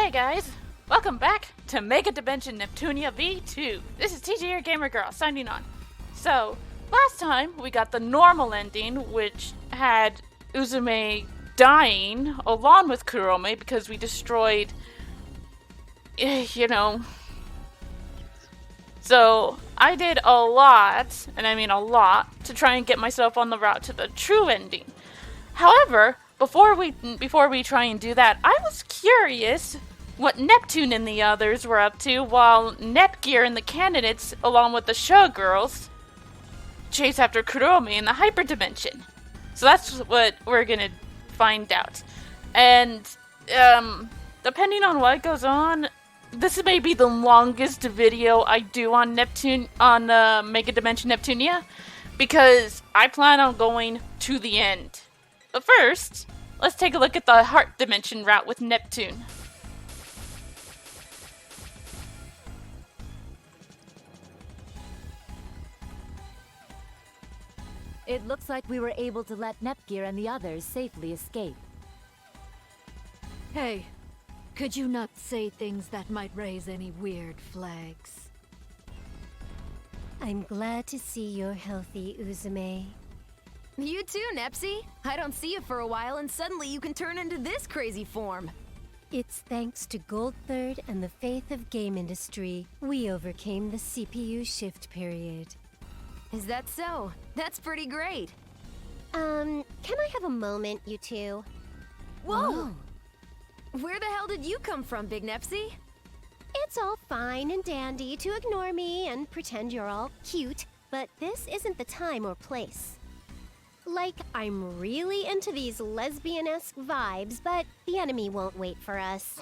Hey guys, welcome back to Megadimension Neptunia V2. This is TJ your Gamer Girl signing on. So, last time we got the normal ending, which had Uzume dying along with Kurome because we destroyed, So, I did a lot, and I mean a lot, to try and get myself on the route to the true ending. However, before we try and do that, I was curious what Neptune and the others were up to while Nepgear and the candidates, along with the showgirls, chase after Kurome in the hyperdimension. So that's what we're gonna find out. And, depending on what goes on, this may be the longest video I do on Megadimension Neptunia, because I plan on going to the end. But first, let's take a look at the Heart Dimension route with Neptune. It looks like we were able to let Nepgear and the others safely escape. Hey, could you not say things that might raise any weird flags? I'm glad to see you're healthy, Uzume. You too, Nepsy. I don't see you for a while and suddenly you can turn into this crazy form. It's thanks to Gold Third and the faith of game industry, we overcame the CPU shift period. Is that so? That's pretty great. Can I have a moment, you two? Whoa! Where the hell did you come from, Big Nepsy? It's all fine and dandy to ignore me and pretend you're all cute, but this isn't the time or place. Like, I'm really into these lesbian-esque vibes, but the enemy won't wait for us.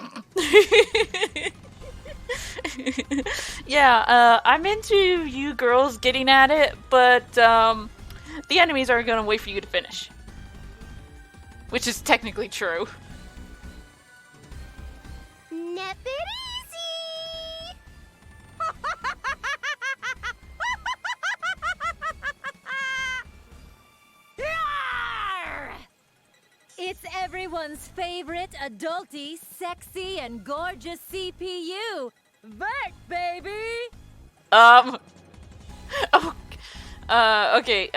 Yeah, I'm into you girls getting at it, but the enemies are gonna wait for you to finish. Which is technically true. Nip it easy! It's everyone's favorite adulty, sexy, and gorgeous CPU, Vert, baby! Okay,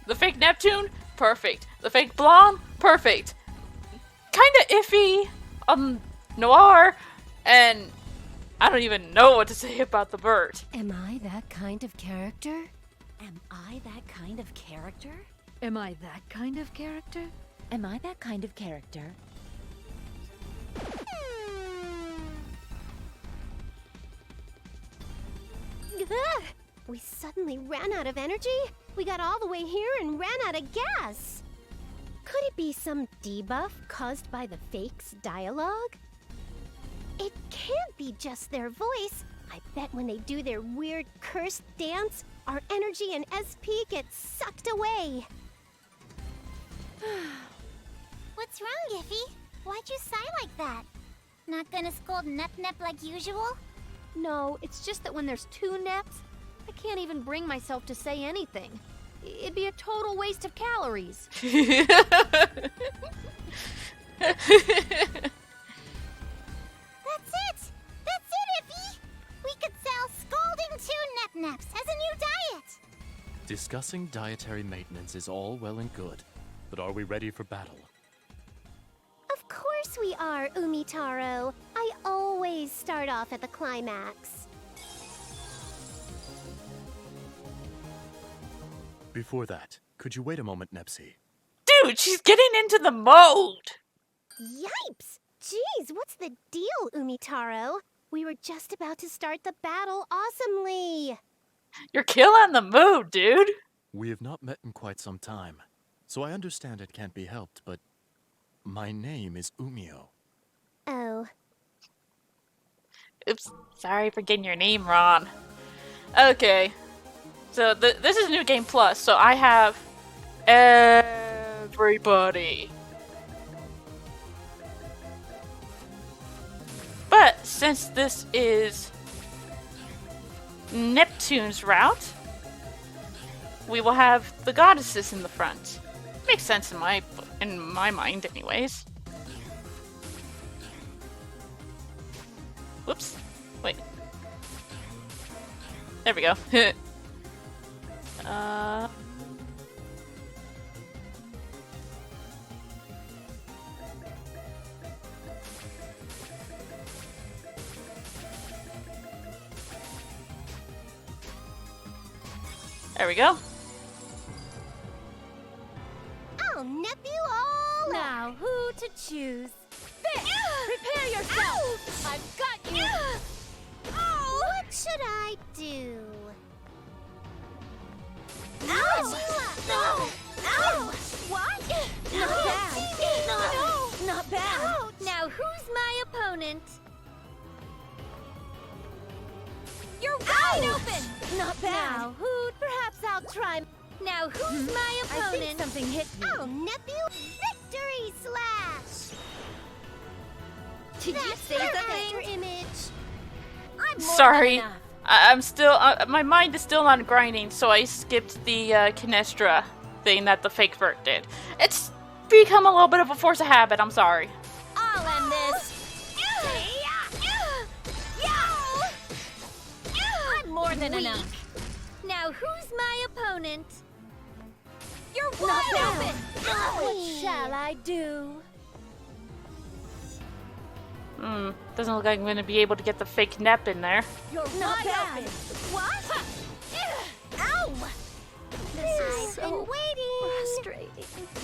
the fake Neptune, perfect. The fake blonde, perfect. Kinda iffy, noir, and I don't even know what to say about the bird. Am I that kind of character? Am I that kind of character? Am I that kind of character? Am I that kind of character? Ugh! We suddenly ran out of energy? We got all the way here and ran out of gas! Could it be some debuff caused by the fake's dialogue? It can't be just their voice. I bet when they do their weird cursed dance, our energy and SP get sucked away. What's wrong, Iffy? Why'd you sigh like that? Not gonna scold Nep like usual? No, it's just that when there's two Neps, I can't even bring myself to say anything. It'd be a total waste of calories. That's it! That's it, Iffy! We could sell Scalding 2 Nep-Neps as a new diet! Discussing dietary maintenance is all well and good, but are we ready for battle? Of course we are, Umitaro. I always start off at the climax. Before that, could you wait a moment, Nepsy? Dude, she's getting into the mode! Yipes! Jeez, what's the deal, Umitaro? We were just about to start the battle awesomely! You're killing the mood, dude! We have not met in quite some time, so I understand it can't be helped, but my name is Umio. Oh. Oops, sorry for getting your name wrong. Okay, so this is New Game Plus, so I have everybody. But since this is Neptune's route, we will have the goddesses in the front. Makes sense in my mind, anyways. Whoops. Wait. There we go. There we go. I'll nip you all up. Now, who to choose? Prepare yourself! I've got you! What should I do? Ouch! No! Ouch! What? Not bad. No! Not bad. Ouch! Now who's my opponent? You're wide open! Not bad. Now, who? Perhaps I'll try. Now who's my I think opponent? something hit me. I'll nip you. Victory slash! Did you That's say her something? after image. I'm more Sorry. than enough. I'm still. My mind is still on grinding, so I skipped the Kinestra thing that the fake vert did. It's become a little bit of a force of habit. I'm sorry. I'll end this. I'm more than enough. Now who's my opponent? You're Not wide bad. open! What shall I do? Doesn't look like I'm gonna be able to get the fake nep in there. You're Not wide bad. open. What? Ow! I've been waiting. Frustrating.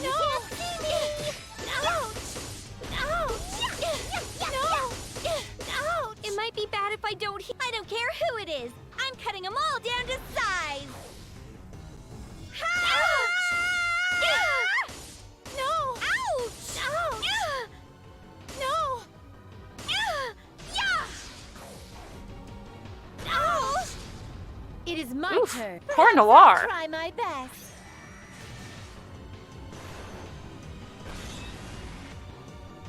You can't see me. Ouch! Ouch! No! Ouch! It might be bad if I don't I don't care who it is. I'm cutting them all down to size. Ouch! No! Ouch! Ouch! No! Ouch! It is my Oof. turn. Poor Noir. Try my best.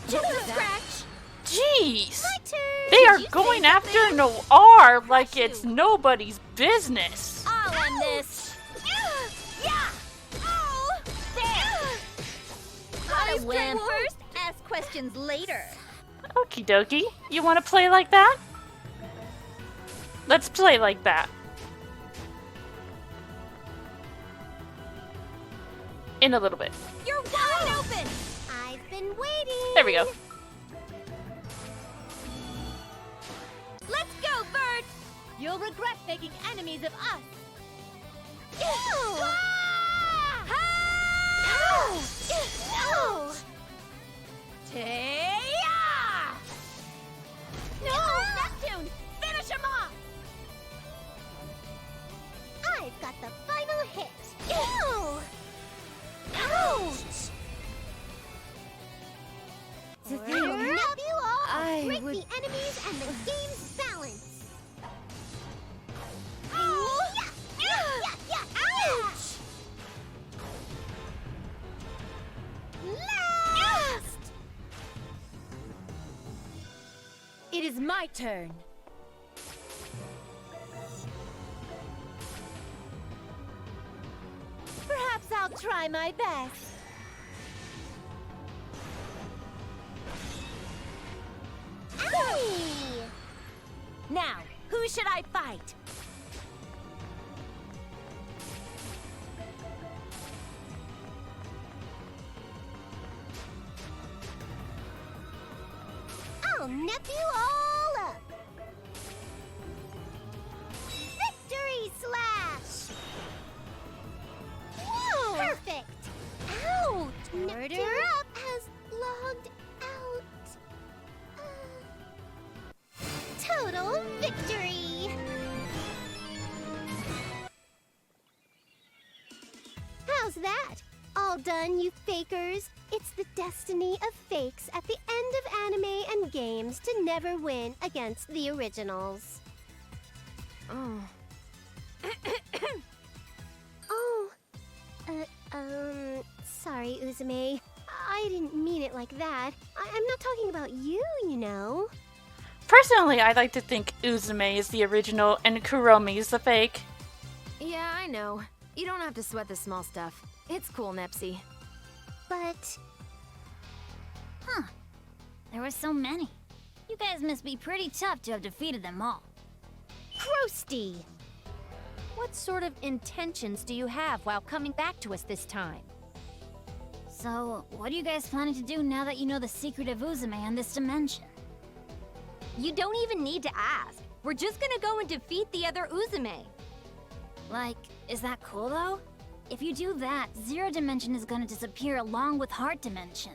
Just a scratch. Jeez. My turn. They are going after Noir like it's nobody's business. I'll end this. I I win. first, ask questions later. Okie dokie. You want to play like that? Let's play like that. In a little bit. You're wide open. I've been waiting. There we go. Let's go, Bert. You'll regret making enemies of us. Ew. No! No, Neptune, finish him off. I've got the final hit. Ew! Ouch! To I'll think nip you all. I Break would- the enemies and the game's balance. Ouch! Last! It is my turn. Perhaps I'll try my best. Owie! Now, who should I fight? I'll nip you all up. Victory slash! Whoa! Perfect! Ouch! Nipped up has logged out. Total victory! How's that? All done, you fakers. It's the destiny of fakes at the end of anime and games to never win against the originals. Oh. Oh, sorry, Uzume. I didn't mean it like that. I'm not talking about you, you know. Personally, I like to think Uzume is the original and Kuromi is the fake. Yeah, I know. You don't have to sweat the small stuff. It's cool, Nepsy. But There were so many. You guys guys must be pretty tough to have defeated them all. Krusty! What sort of intentions do you have while coming back to us this time? So, what are you guys planning to do now that you know the secret of Uzume and this dimension? You don't even need to ask. We're just gonna go and defeat the other Uzume. Like, is that cool though? If you do that, Zero Dimension is gonna disappear along with Heart Dimension.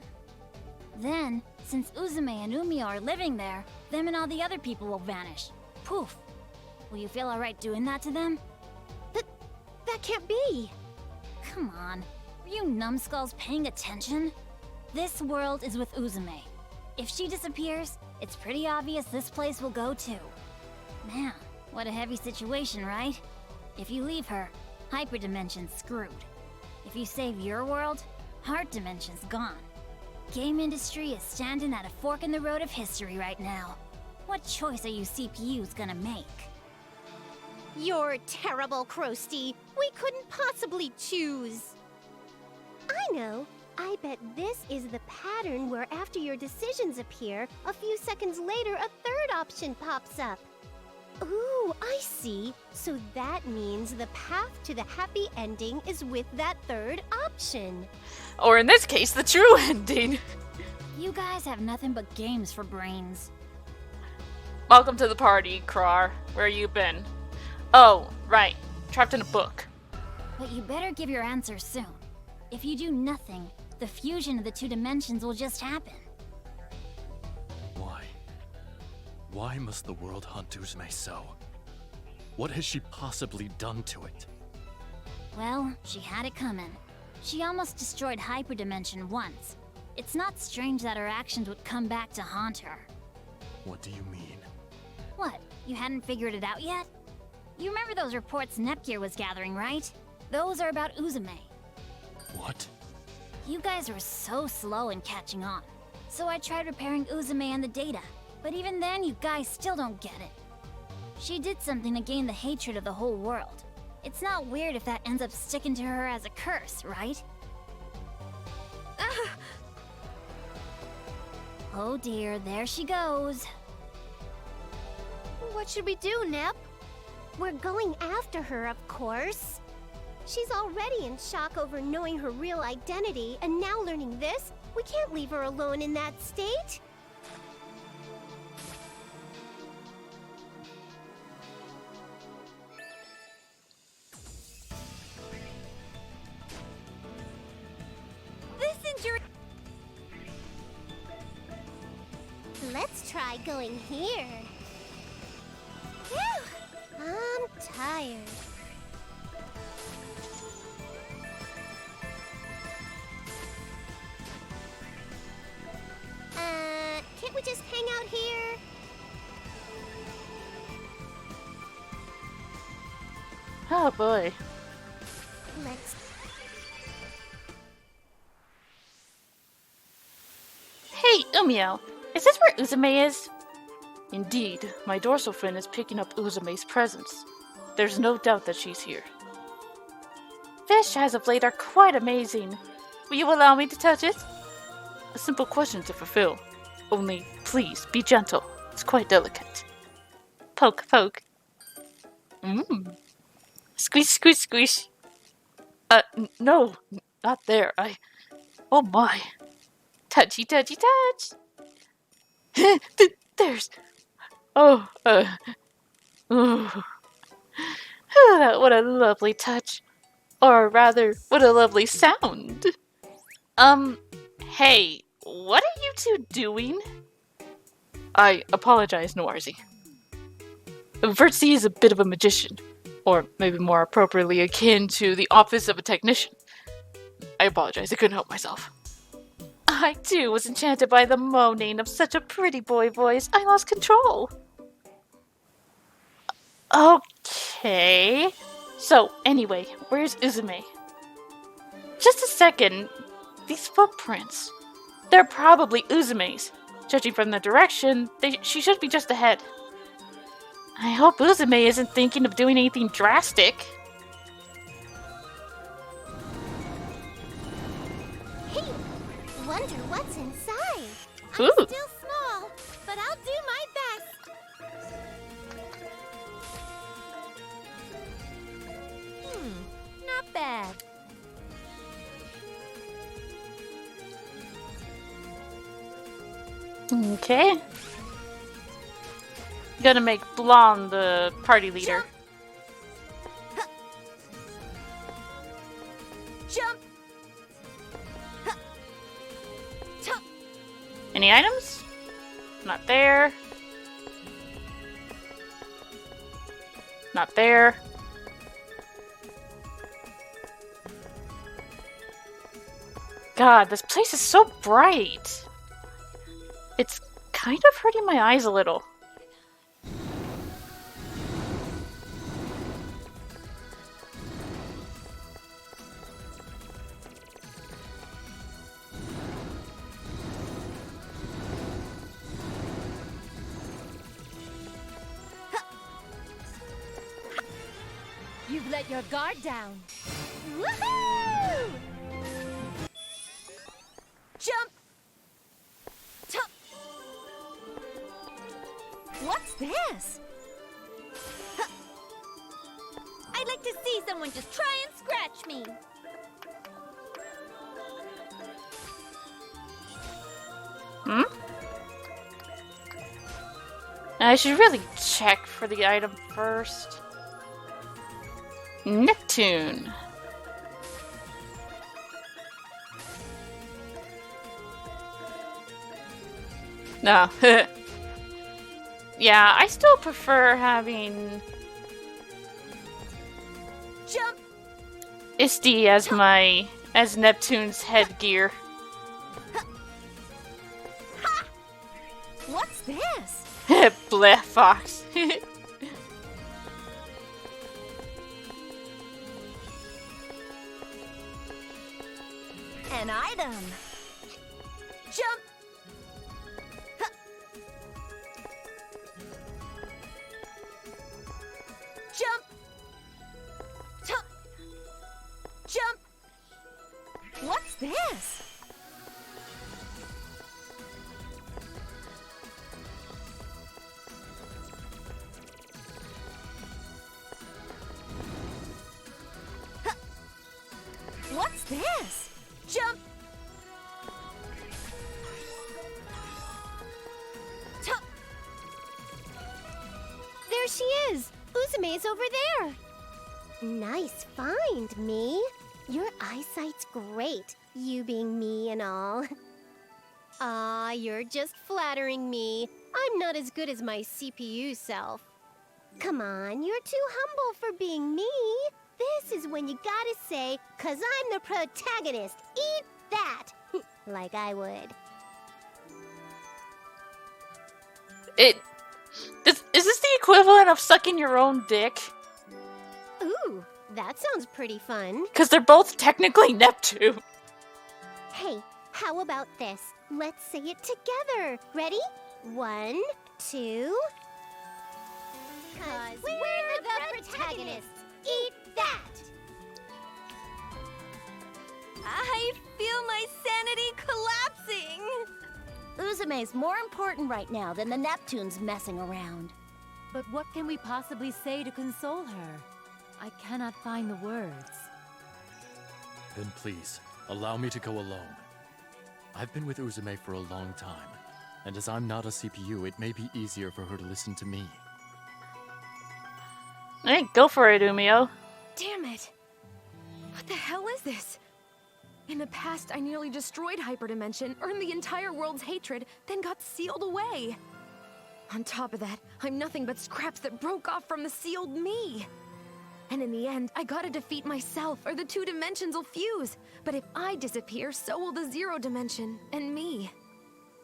Then, since Uzume and Umio are living there, them and all the other people will vanish. Poof. Will you feel alright doing that to them? That can't be! Come on. Are you numbskulls paying attention? This world is with Uzume. If she disappears, it's pretty obvious this place will go too. Man, what a heavy situation, right? If you leave her, Hyperdimension's screwed. If you save your world, Heart Dimension's gone. Game industry is standing at a fork in the road of history right now. What choice are you CPUs gonna make? You're terrible, Krusty. We couldn't possibly choose. I know. I bet this is the pattern where after your decisions appear, a few seconds later a third option pops up. Ooh, I see. So that means the path to the happy ending is with that third option. Or in this case, the true ending. You guys have nothing but games for brains. Welcome to the party, Krar. Where you been? Oh, right. Trapped in a book. But you better give your answer soon. If you do nothing, the fusion of the two dimensions will just happen. Why? Why must the world hunt Uzume so? What has she possibly done to it? Well, she had it coming. She almost destroyed Hyperdimension once. It's not strange that her actions would come back to haunt her. What do you mean? What? You hadn't figured it out yet? You remember those reports Nepgear was gathering, right? Those are about Uzume. What? You guys were so slow in catching on. So I tried repairing Uzume and the data, but even then you guys still don't get it. She did something to gain the hatred of the whole world. It's not weird if that ends up sticking to her as a curse, right? Oh dear, there she goes. What should we do, Nep? We're going after her, of course. She's already in shock over knowing her real identity, and now learning this, we can't leave her alone in that state. This injury. Let's try going here. Phew! I'm tired. Can't we just hang out here? Oh boy. Let's... Hey, Umio. Is this where Uzume is? Indeed, my dorsal fin is picking up Uzume's presence. There's no doubt that she's here. Fish as of late are quite amazing. Will you allow me to touch it? A simple question to fulfill. Only, please, be gentle. It's quite delicate. Poke, poke. Squish, squish, squish. No, not there. Oh my. Touchy, touchy, touch. There's... Oh, what a lovely touch. Or rather, what a lovely sound. Hey, what are you two doing? I apologize, Noirzy. Vertzy is a bit of a magician, or maybe more appropriately akin to the office of a technician. I apologize, I couldn't help myself. I too was enchanted by the moaning of such a pretty boy voice, I lost control. Okay. So, anyway, where's Uzume? Just a second. These footprints. They're probably Uzume's. Judging from the direction, she should be just ahead. I hope Uzume isn't thinking of doing anything drastic. Hey, wonder what's inside. Ooh. I'm still small, but I'll do my bad. Okay. Gonna make Blonde the party leader. Jump! Any items? Not there. Not there. God, this place is so bright. It's kind of hurting my eyes a little. You've let your guard down. Woohoo! Jump! Tup! What's this? Huh. I'd like to see someone just try and scratch me. Hmm? I should really check for the item first. Neptune. No. Yeah, I still prefer having Jump! Isti as Neptune's headgear. Ha! What's this? Bleh, fox. An item. Jump! Huh. Jump! Tup! Jump! What's this? Huh. What's this? Jump! Tup! There she is! Uzume's over there! Nice find, me. Your eyesight's great, you being me and all. Ah, you're just flattering me. I'm not as good as my CPU self. Come on, you're too humble for being me. This is when you gotta say, 'cause I'm the protagonist. Eat that! Like I would. Is this the equivalent of sucking your own dick? Ooh, that sounds pretty fun. Because they're both technically Neptune. Hey, how about this? Let's say it together. Ready? 1, 2... 'Cause we're the protagonists. Eat that! I feel my sanity collapsing. Uzume's more important right now than the Neptunes messing around. But what can we possibly say to console her? I cannot find the words. Then please, allow me to go alone. I've been with Uzume for a long time, and as I'm not a CPU, it may be easier for her to listen to me. Hey, go for it, Umio. Damn it! What the hell is this? In the past, I nearly destroyed Hyperdimension, earned the entire world's hatred, then got sealed away. On top of that, I'm nothing but scraps that broke off from the sealed me. And in the end, I gotta defeat myself, or the 2 dimensions will fuse. But if I disappear, so will the 0 dimension, and me.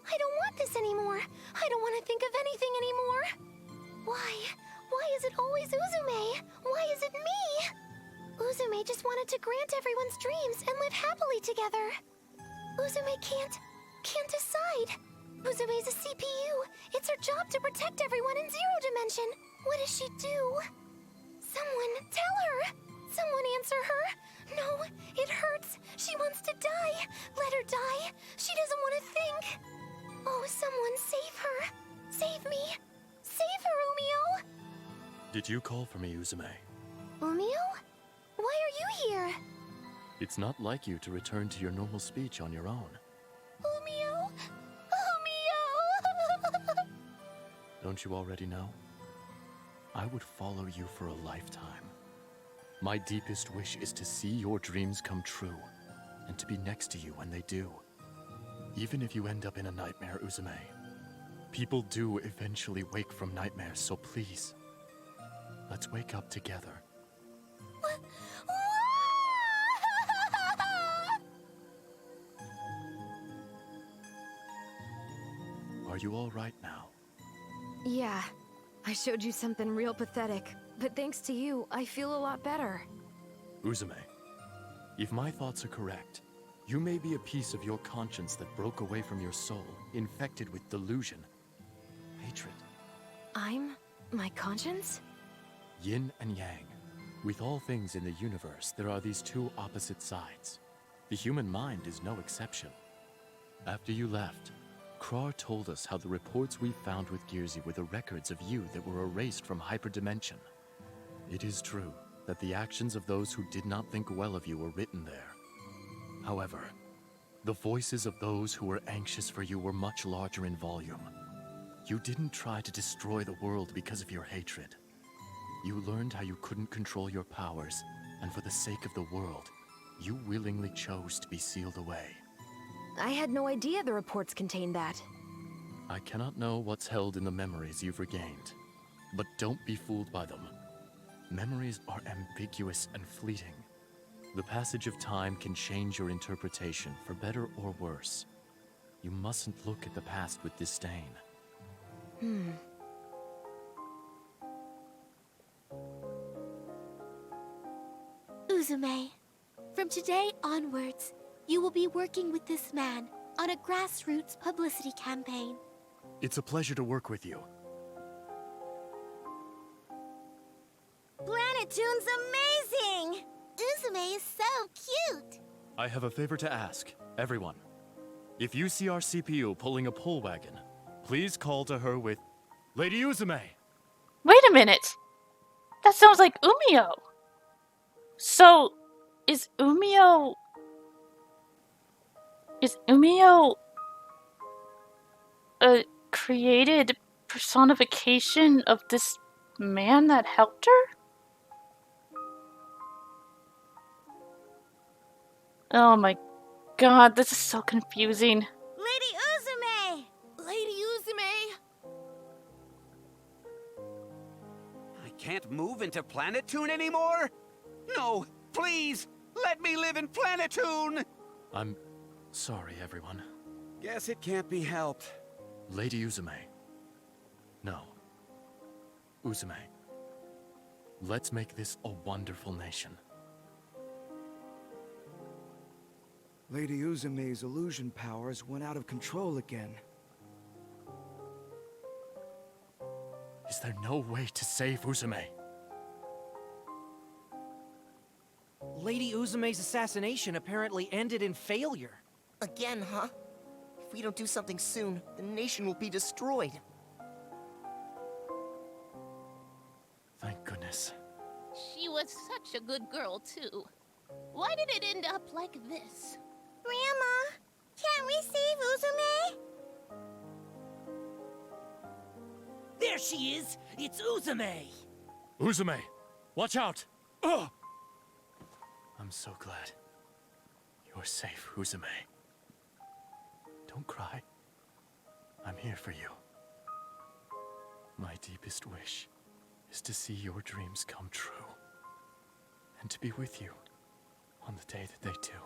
I don't want this anymore. I don't want to think of anything anymore. Why? Why is it always Uzume? Why is it me? Uzume just wanted to grant everyone's dreams and live happily together. Uzume can't decide. Uzume's a CPU. It's her job to protect everyone in 0 dimension. What does she do? Someone tell her. Someone answer her. No, it hurts. She wants to die. Let her die. She doesn't want to think. Oh, someone save her. Save me. Save her, Umio. Did you call for me, Uzume? Umio? Why are you here? It's not like you to return to your normal speech on your own. Umio! Umio! Don't you already know? I would follow you for a lifetime. My deepest wish is to see your dreams come true, and to be next to you when they do. Even if you end up in a nightmare, Uzume. People do eventually wake from nightmares, so please, let's wake up together. Are you all right now? Yeah, I showed you something real pathetic, but thanks to you, I feel a lot better. Uzume, if my thoughts are correct, you may be a piece of your conscience that broke away from your soul, infected with delusion, hatred. I'm my conscience? Yin and Yang. With all things in the universe, there are these two opposite sides. The human mind is no exception. After you left, Krar told us how the reports we found with Gearsy were the records of you that were erased from hyperdimension. It is true that the actions of those who did not think well of you were written there. However, the voices of those who were anxious for you were much larger in volume. You didn't try to destroy the world because of your hatred. You learned how you couldn't control your powers, and for the sake of the world, you willingly chose to be sealed away. I had no idea the reports contained that. I cannot know what's held in the memories you've regained, but don't be fooled by them. Memories are ambiguous and fleeting. The passage of time can change your interpretation for better or worse. You mustn't look at the past with disdain. Uzume, from today onwards, you will be working with this man on a grassroots publicity campaign. It's a pleasure to work with you. Planetoon's amazing! Uzume is so cute! I have a favor to ask, everyone. If you see our CPU pulling a pull wagon, please call to her with, Lady Uzume! Wait a minute! That sounds like Umio! So, is Umio a created personification of this man that helped her? Oh my god, this is so confusing. Lady Uzume! Lady Uzume! I can't move into Planetoon anymore? No, please, let me live in Planetoon! I'm sorry, everyone. Guess it can't be helped. Lady Uzume. No. Uzume. Let's make this a wonderful nation. Lady Uzume's illusion powers went out of control again. Is there no way to save Uzume? Lady Uzume's assassination apparently ended in failure. Again, huh? If we don't do something soon, the nation will be destroyed. Thank goodness. She was such a good girl, too. Why did it end up like this? Grandma, can't we save Uzume? There she is! It's Uzume! Uzume! Watch out! Ugh! I'm so glad. You're safe, Uzume. Don't cry. I'm here for you. My deepest wish is to see your dreams come true. And to be with you on the day that they do.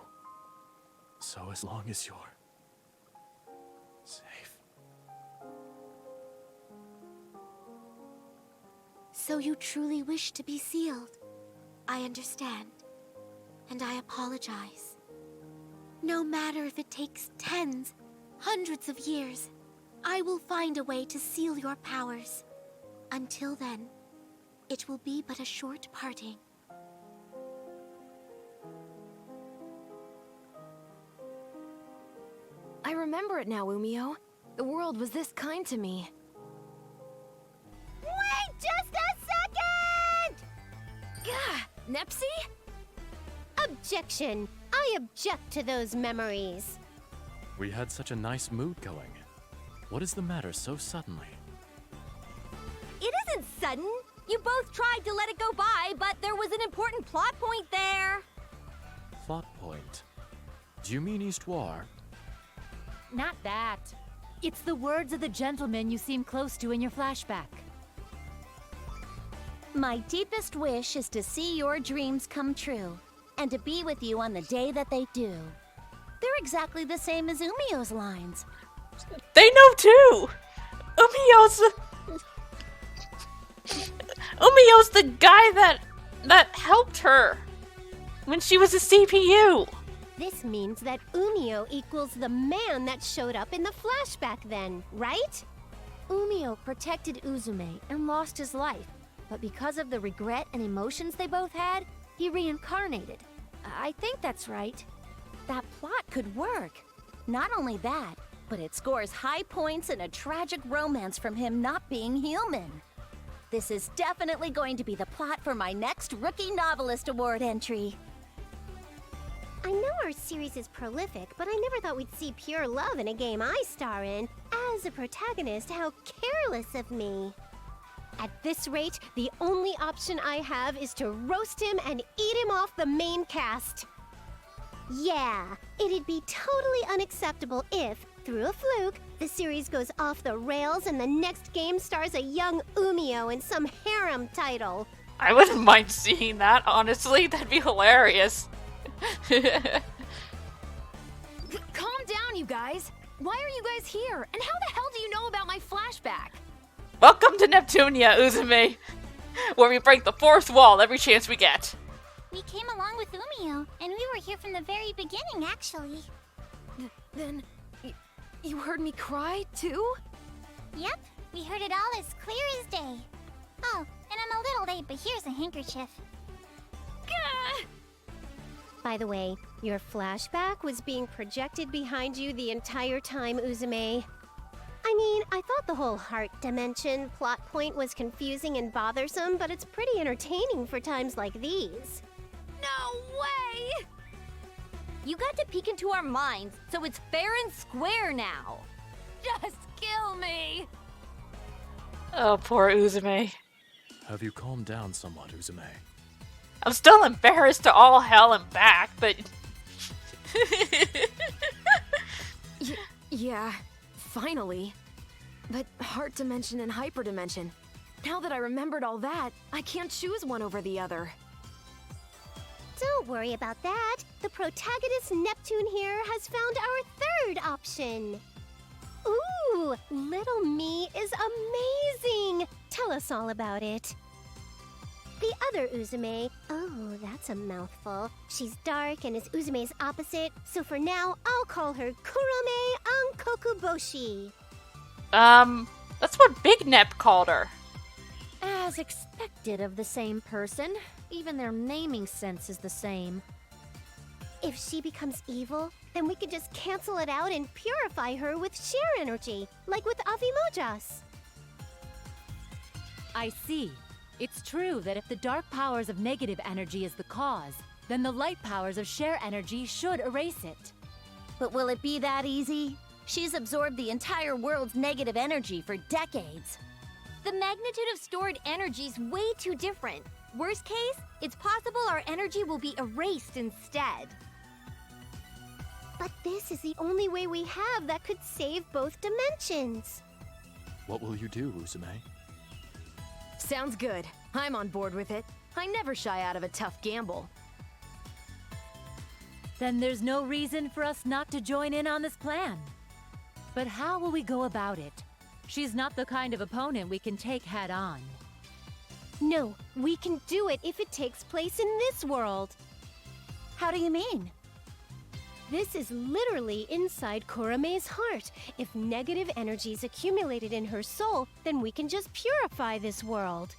So as long as you're safe. So you truly wish to be sealed. I understand. And I apologize. No matter if it takes tens, hundreds of years, I will find a way to seal your powers. Until then, it will be but a short parting. I remember it now, Umio. The world was this kind to me. Wait just a second! Gah! Nepsi? Objection! I object to those memories. We had such a nice mood going. What is the matter so suddenly? It isn't sudden. You both tried to let it go by, but there was an important plot point there. Plot point. Do you mean Histoire? Not that. It's the words of the gentleman you seem close to in your flashback. My deepest wish is to see your dreams come true, and to be with you on the day that they do. They're exactly the same as Umio's lines. They know too! Umio's the guy that helped her when she was a CPU. This means that Umio equals the man that showed up in the flashback then, right? Umio protected Uzume and lost his life, but because of the regret and emotions they both had, he reincarnated. I think that's right. That plot could work. Not only that, but it scores high points in a tragic romance from him not being human. This is definitely going to be the plot for my next Rookie Novelist Award entry. I know our series is prolific, but I never thought we'd see pure love in a game I star in. As a protagonist, how careless of me. At this rate, the only option I have is to roast him and eat him off the main cast. Yeah, it'd be totally unacceptable if, through a fluke, the series goes off the rails and the next game stars a young Umio in some harem title. I wouldn't mind seeing that, honestly. That'd be hilarious. Calm down, you guys. Why are you guys here? And how the hell do you know about my flashback? Welcome to Neptunia, Uzume, where we break the fourth wall every chance we get. We came along with Umio, and we were here from the very beginning, actually. Then, you heard me cry, too? Yep, we heard it all as clear as day. Oh, and I'm a little late, but here's a handkerchief. Gah! By the way, your flashback was being projected behind you the entire time, Uzume. I mean, I thought the whole heart dimension plot point was confusing and bothersome, but it's pretty entertaining for times like these. No way! You got to peek into our minds, so it's fair and square now. Just kill me! Oh, poor Uzume. Have you calmed down somewhat, Uzume? I'm still embarrassed to all hell and back, but... Yeah, finally. But heart dimension and hyperdimension. Now that I remembered all that, I can't choose one over the other. Don't worry about that. The protagonist Neptune here has found our third option. Ooh, little me is amazing. Tell us all about it. The other Uzume, oh, that's a mouthful. She's dark and is Uzume's opposite, so for now, I'll call her Kurome Ankokuboshi. That's what Big Nep called her. As expected of the same person, even their naming sense is the same. If she becomes evil, then we could just cancel it out and purify her with share energy, like with Avimojas. I see. It's true that if the dark powers of negative energy is the cause, then the light powers of share energy should erase it. But will it be that easy? She's absorbed the entire world's negative energy for decades. The magnitude of stored energy is way too different. Worst case, it's possible our energy will be erased instead. But this is the only way we have that could save both dimensions. What will you do, Uzume? Sounds good. I'm on board with it. I never shy out of a tough gamble. Then there's no reason for us not to join in on this plan. But how will we go about it? She's not the kind of opponent we can take head on. No, we can do it if it takes place in this world. How do you mean? This is literally inside Kurome's heart. If negative energy's accumulated in her soul, then we can just purify this world.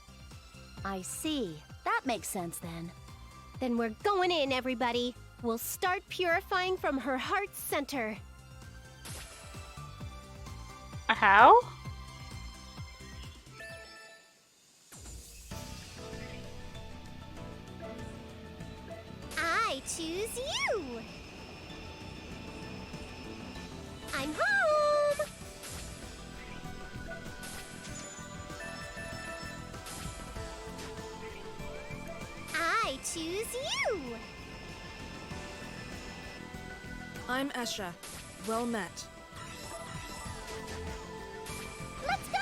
I see. That makes sense then. Then we're going in, everybody. We'll start purifying from her heart center. How? I choose you. I'm home. I choose you. I'm Esha. Well met. Let's go.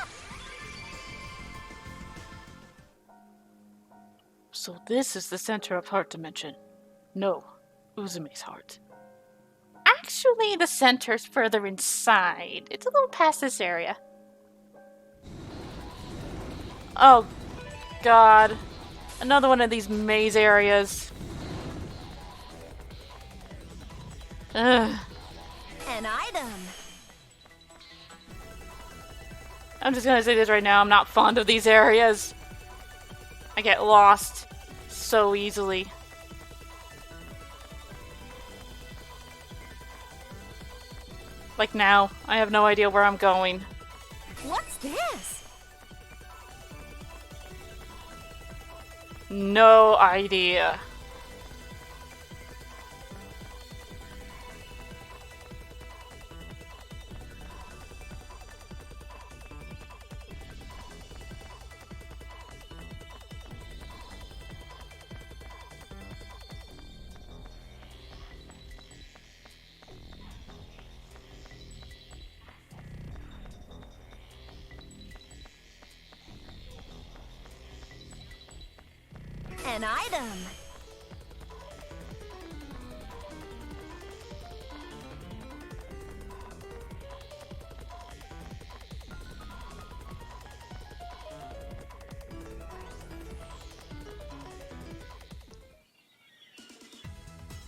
So this is the center of Heart Dimension. No, Uzume's heart. Actually, the center's further inside. It's a little past this area. Oh, God. Another one of these maze areas. Ugh. An item. I'm just gonna say this right now, I'm not fond of these areas. I get lost so easily. Like now, I have no idea where I'm going. What's this? No idea. An item.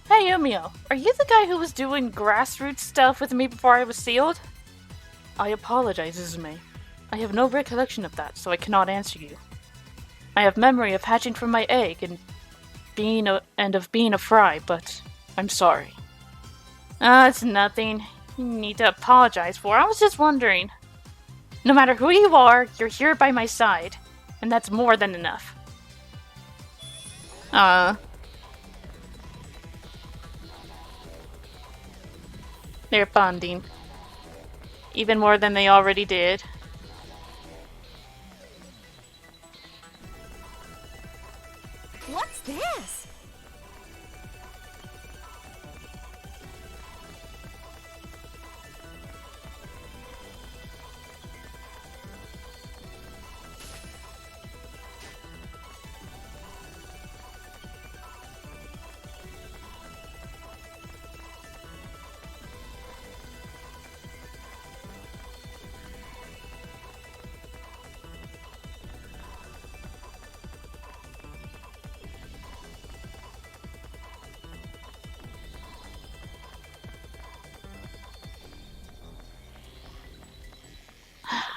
Hey Yumio, are you the guy who was doing grassroots stuff with me before I was sealed? I apologize, Uzume. I have no recollection of that, so I cannot answer you. I have memory of hatching from my egg and of being a fry, but I'm sorry. It's nothing you need to apologize for. I was just wondering. No matter who you are, you're here by my side, and that's more than enough. They're bonding. Even more than they already did. What's this?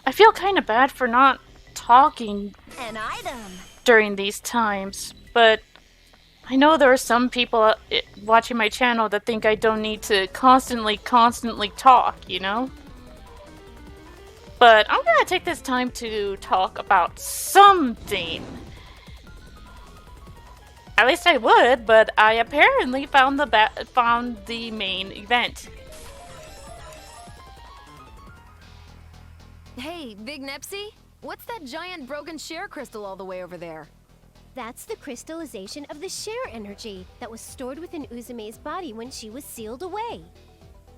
I feel kind of bad for not talking An item. during these times, but I know there are some people watching my channel that think I don't need to constantly talk, you know? But I'm gonna take this time to talk about something. At least I would, but I apparently found the main event. Hey, Big Nepsy? What's that giant broken share crystal all the way over there? That's the crystallization of the share energy that was stored within Uzume's body when she was sealed away.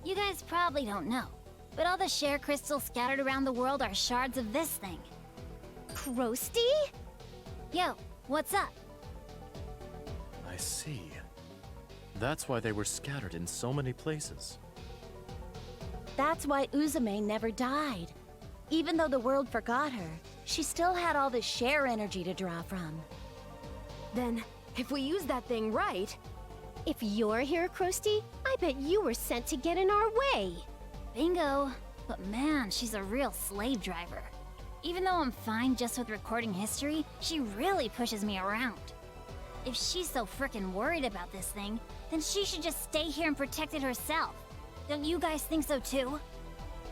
You guys probably don't know, but all the share crystals scattered around the world are shards of this thing. Krusty? Yo, what's up? I see. That's why they were scattered in so many places. That's why Uzume never died. Even though the world forgot her, she still had all the share energy to draw from. Then, if we use that thing right... If you're here, Krusty, I bet you were sent to get in our way. Bingo. But man, she's a real slave driver. Even though I'm fine just with recording history, she really pushes me around. If she's so frickin' worried about this thing, then she should just stay here and protect it herself. Don't you guys think so too?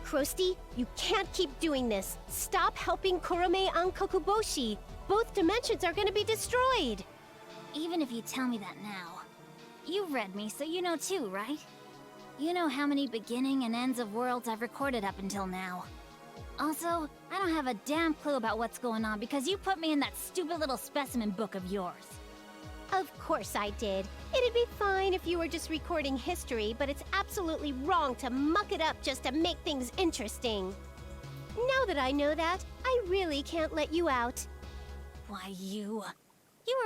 Krusty, you can't keep doing this. Stop helping Kurome and Kokuboshi. Both dimensions are gonna be destroyed. Even if you tell me that now, you've read me, so you know too, right? You know how many beginning and ends of worlds I've recorded up until now. Also, I don't have a damn clue about what's going on because you put me in that stupid little specimen book of yours. Of course I did. It'd be fine if you were just recording history, but it's absolutely wrong to muck it up just to make things interesting. Now that I know that, I really can't let you out. Why, you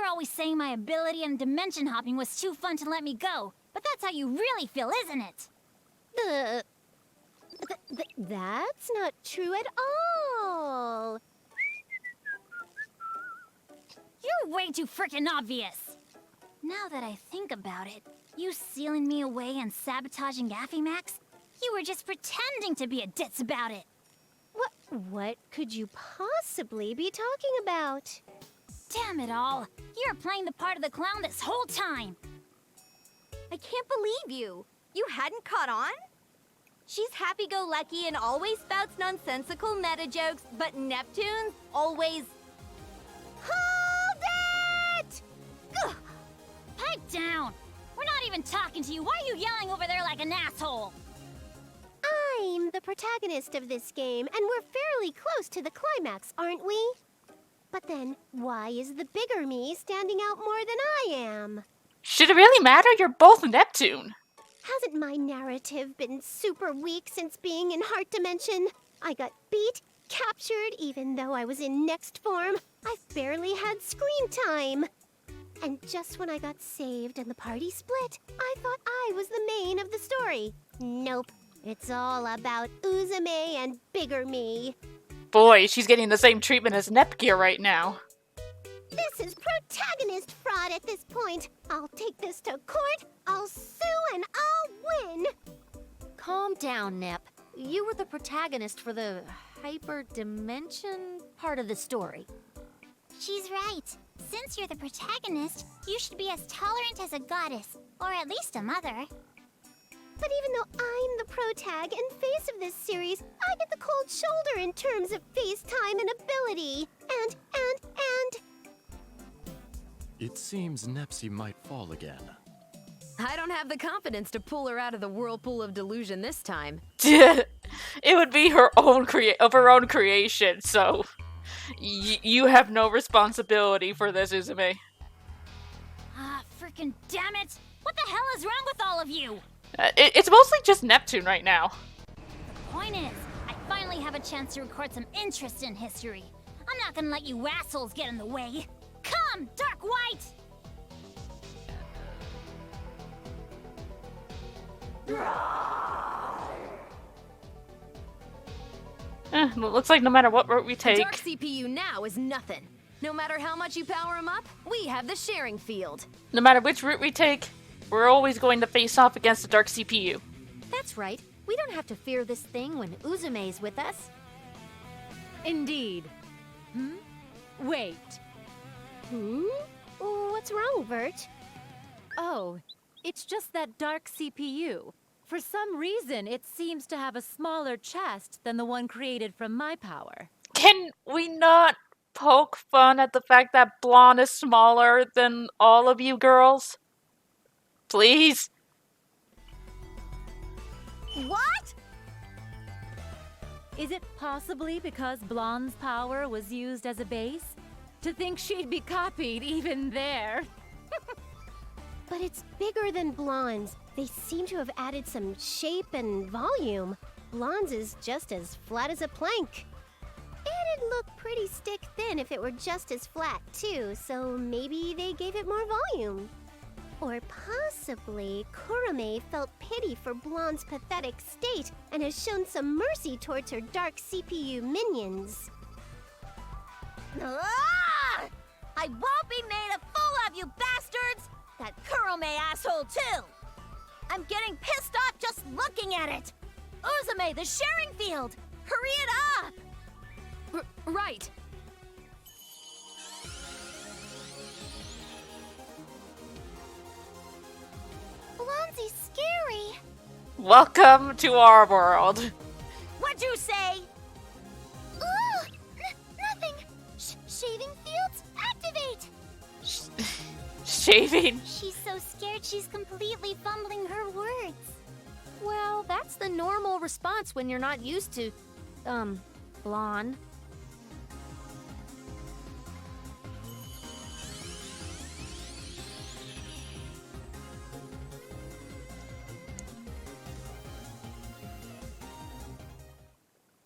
were always saying my ability in dimension hopping was too fun to let me go. But that's how you really feel, isn't it? That's not true at all. You're way too freaking obvious. Now that I think about it, you sealing me away and sabotaging Affymax, you were just pretending to be a ditz about it. What could you possibly be talking about? Damn it all! You're playing the part of the clown this whole time! I can't believe you! You hadn't caught on? She's happy-go-lucky and always spouts nonsensical meta jokes, but Neptune's always... Hold it! Ugh. Pipe down! We're not even talking to you! Why are you yelling over there like an asshole? I'm the protagonist of this game, and we're fairly close to the climax, aren't we? But then, why is the bigger me standing out more than I am? Should it really matter? You're both Neptune. Hasn't my narrative been super weak since being in Heart Dimension? I got beat, captured, even though I was in next form. I've barely had screen time. And just when I got saved and the party split, I thought I was the main of the story. Nope. It's all about Uzume and bigger me. Boy, she's getting the same treatment as Nepgear right now. This is protagonist fraud at this point. I'll take this to court, I'll sue, and I'll win. Calm down, Nep. You were the protagonist for the hyperdimension part of the story. She's right. Since you're the protagonist, you should be as tolerant as a goddess, or at least a mother. But even though I'm the protag and face of this series, I get the cold shoulder in terms of face time and ability. And... It seems Nepsi might fall again. I don't have the confidence to pull her out of the whirlpool of delusion this time. It would be her own creation, so you have no responsibility for this, Uzume. Ah, freaking damn it! What the hell is wrong with all of you? It's mostly just Neptune right now. The point is, I finally have a chance to record some interest in history. I'm not gonna let you assholes get in the way. Come, Dark White! Looks like no matter what route we take... The Dark CPU now is nothing. No matter how much you power him up, we have the sharing field. No matter which route we take, we're always going to face off against the Dark CPU. That's right. We don't have to fear this thing when Uzume's with us. Indeed. Wait. What's wrong, Vert? Oh, it's just that dark CPU. For some reason, it seems to have a smaller chest than the one created from my power. Can we not poke fun at the fact that Blonde is smaller than all of you girls? Please? What? Is it possibly because Blonde's power was used as a base? To think she'd be copied even there. But it's bigger than Blonde's. They seem to have added some shape and volume. Blonde's is just as flat as a plank. It'd look pretty stick-thin if it were just as flat, too, so maybe they gave it more volume. Or possibly Kurume felt pity for Blonde's pathetic state and has shown some mercy towards her dark CPU minions. Ah! I won't be made a fool of, you bastards! That Kurume asshole, too! I'm getting pissed off just looking at it! Uzume, the sharing field! Hurry it up! Right. Blondie's scary. Welcome to our world. What'd you say? Nothing. Shaving fields, activate! shaving. She's so scared she's completely fumbling her words. Well, that's the normal response when you're not used to, blonde.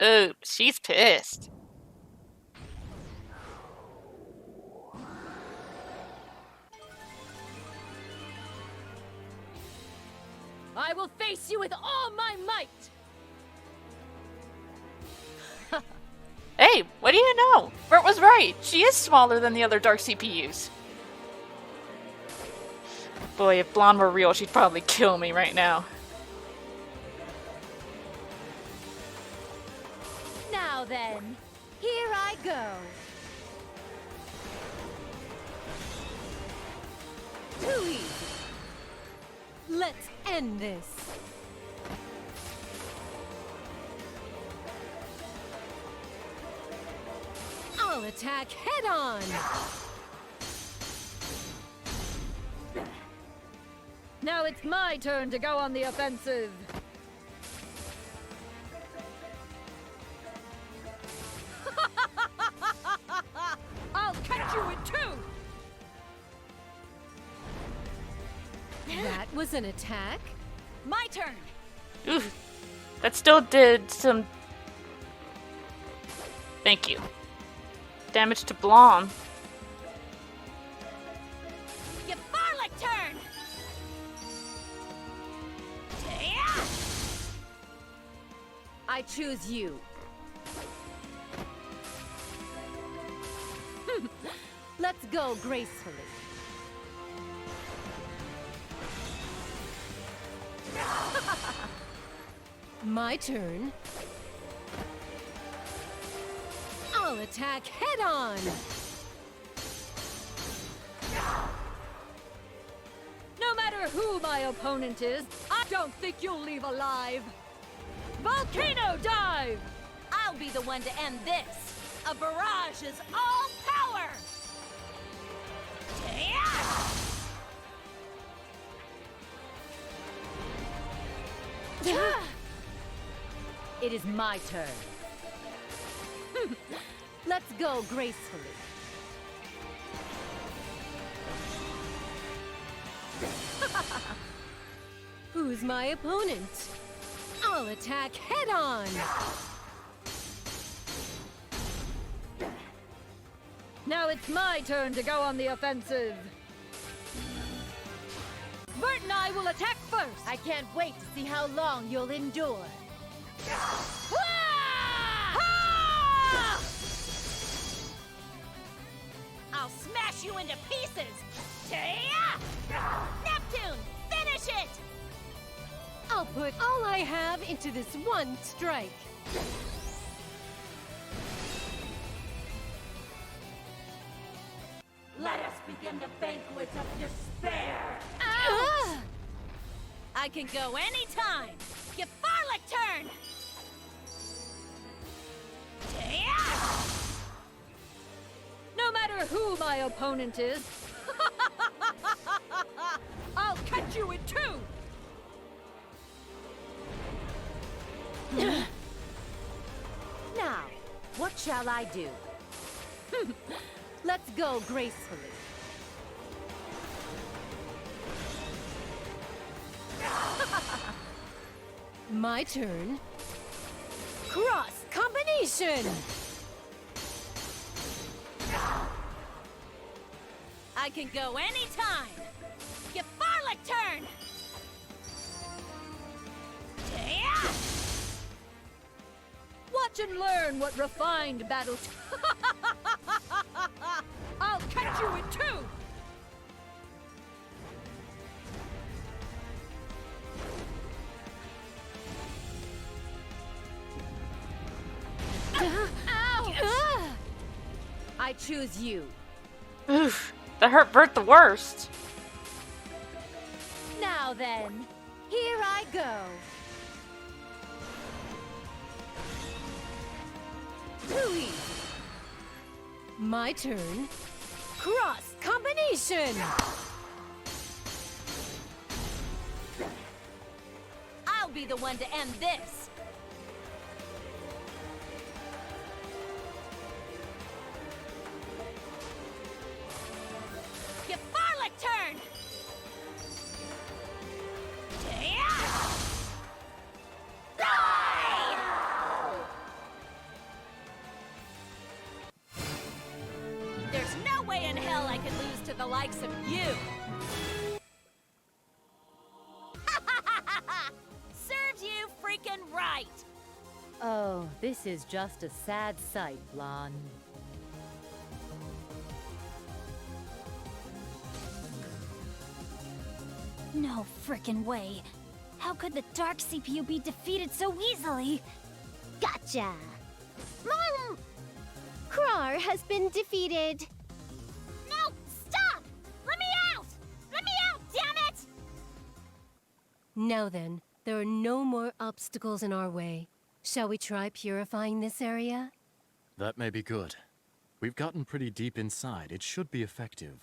Oh, she's pissed. I will face you with all my might! Hey, what do you know? Bert was right. She is smaller than the other dark CPUs. Boy, if Blonde were real, she'd probably kill me right now. Now then, here I go. Too easy. Let's end this. I'll attack head on. Now it's my turn to go on the offensive. I'll cut you in two. That was an attack? My turn! Ooh, that still did some... Thank you. Damage to Blonde. Your Farlick turn! I choose you. Let's go gracefully. My turn. I'll attack head on. No matter who my opponent is, I don't think you'll leave alive. Volcano dive! I'll be the one to end this. A barrage is all power! It is my turn. Let's go gracefully. Who's my opponent? I'll attack head on. Now it's my turn to go on the offensive. Bert and I will attack first. I can't wait to see how long you'll endure. I'll smash you into pieces! Neptune, finish it! I'll put all I have into this one strike. Let us begin the banquet of despair! Ouch! I can go anytime! Your Farlick turn! No matter who my opponent is, I'll cut you in two! Now, what shall I do? Let's go gracefully. My turn. Cross combination! I can go anytime! Your Farlick turn! Watch and learn what refined battle. I'll cut you in two! Ouch! I choose you. Oof, that hurt Bert the worst. Now then, here I go. Too easy. My turn. Cross combination! I'll be the one to end this! Gefarlic turn! There's no way in hell I could lose to the likes of you! Serves you freaking right! Oh, this is just a sad sight, Blonde. No frickin' way. How could the Dark CPU be defeated so easily? Gotcha! Mom! Krar has been defeated. No! Stop! Let me out! Let me out, damn it! Now then, there are no more obstacles in our way. Shall we try purifying this area? That may be good. We've gotten pretty deep inside. It should be effective.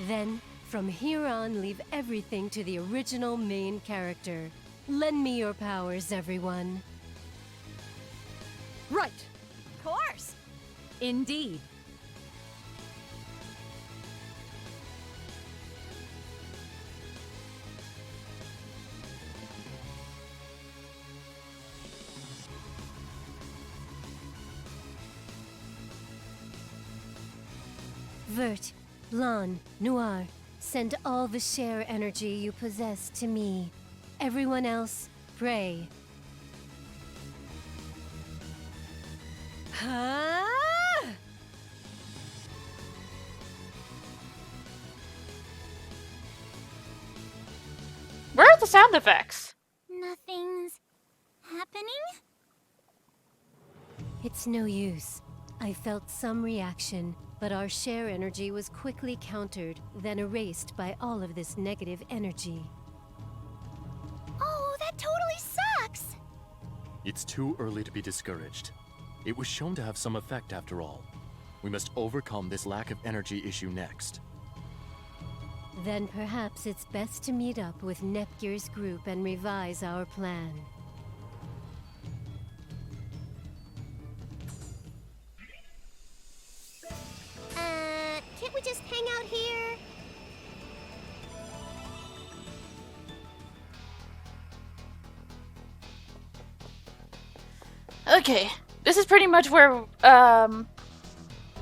Then, from here on, leave everything to the original main character. Lend me your powers, everyone. Right! Of course! Indeed. Vert, Blanc, Noir, send all the share energy you possess to me. Everyone else, pray. Huh? Where are the sound effects? Nothing's happening? It's no use. I felt some reaction, but our share energy was quickly countered, then erased by all of this negative energy. Oh, that totally sucks! It's too early to be discouraged. It was shown to have some effect after all. We must overcome this lack of energy issue next. Then perhaps it's best to meet up with Nepgear's group and revise our plan. Can't we just hang out here? Okay, this is pretty much where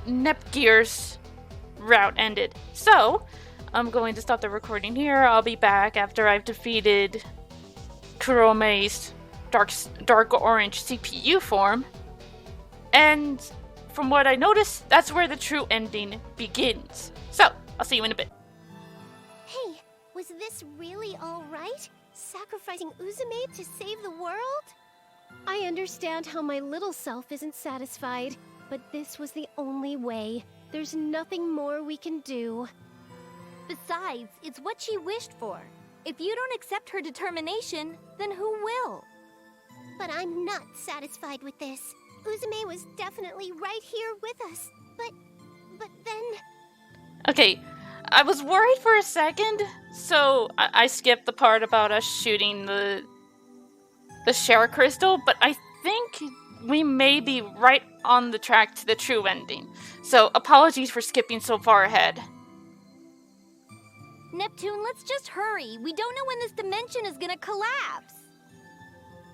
Nepgear's route ended. So, I'm going to stop the recording here. I'll be back after I've defeated Kurome's dark orange CPU form. And from what I noticed, that's where the true ending begins. So, I'll see you in a bit. Hey, was this really all right? Sacrificing Uzume to save the world? I understand how my little self isn't satisfied, but this was the only way. There's nothing more we can do. Besides, it's what she wished for. If you don't accept her determination, then who will? But I'm not satisfied with this. Uzume was definitely right here with us. But then... Okay, I was worried for a second, so I skipped the part about us shooting the share crystal, but I think we may be right on the track to the true ending. So apologies for skipping so far ahead. Neptune, let's just hurry. We don't know when this dimension is gonna collapse.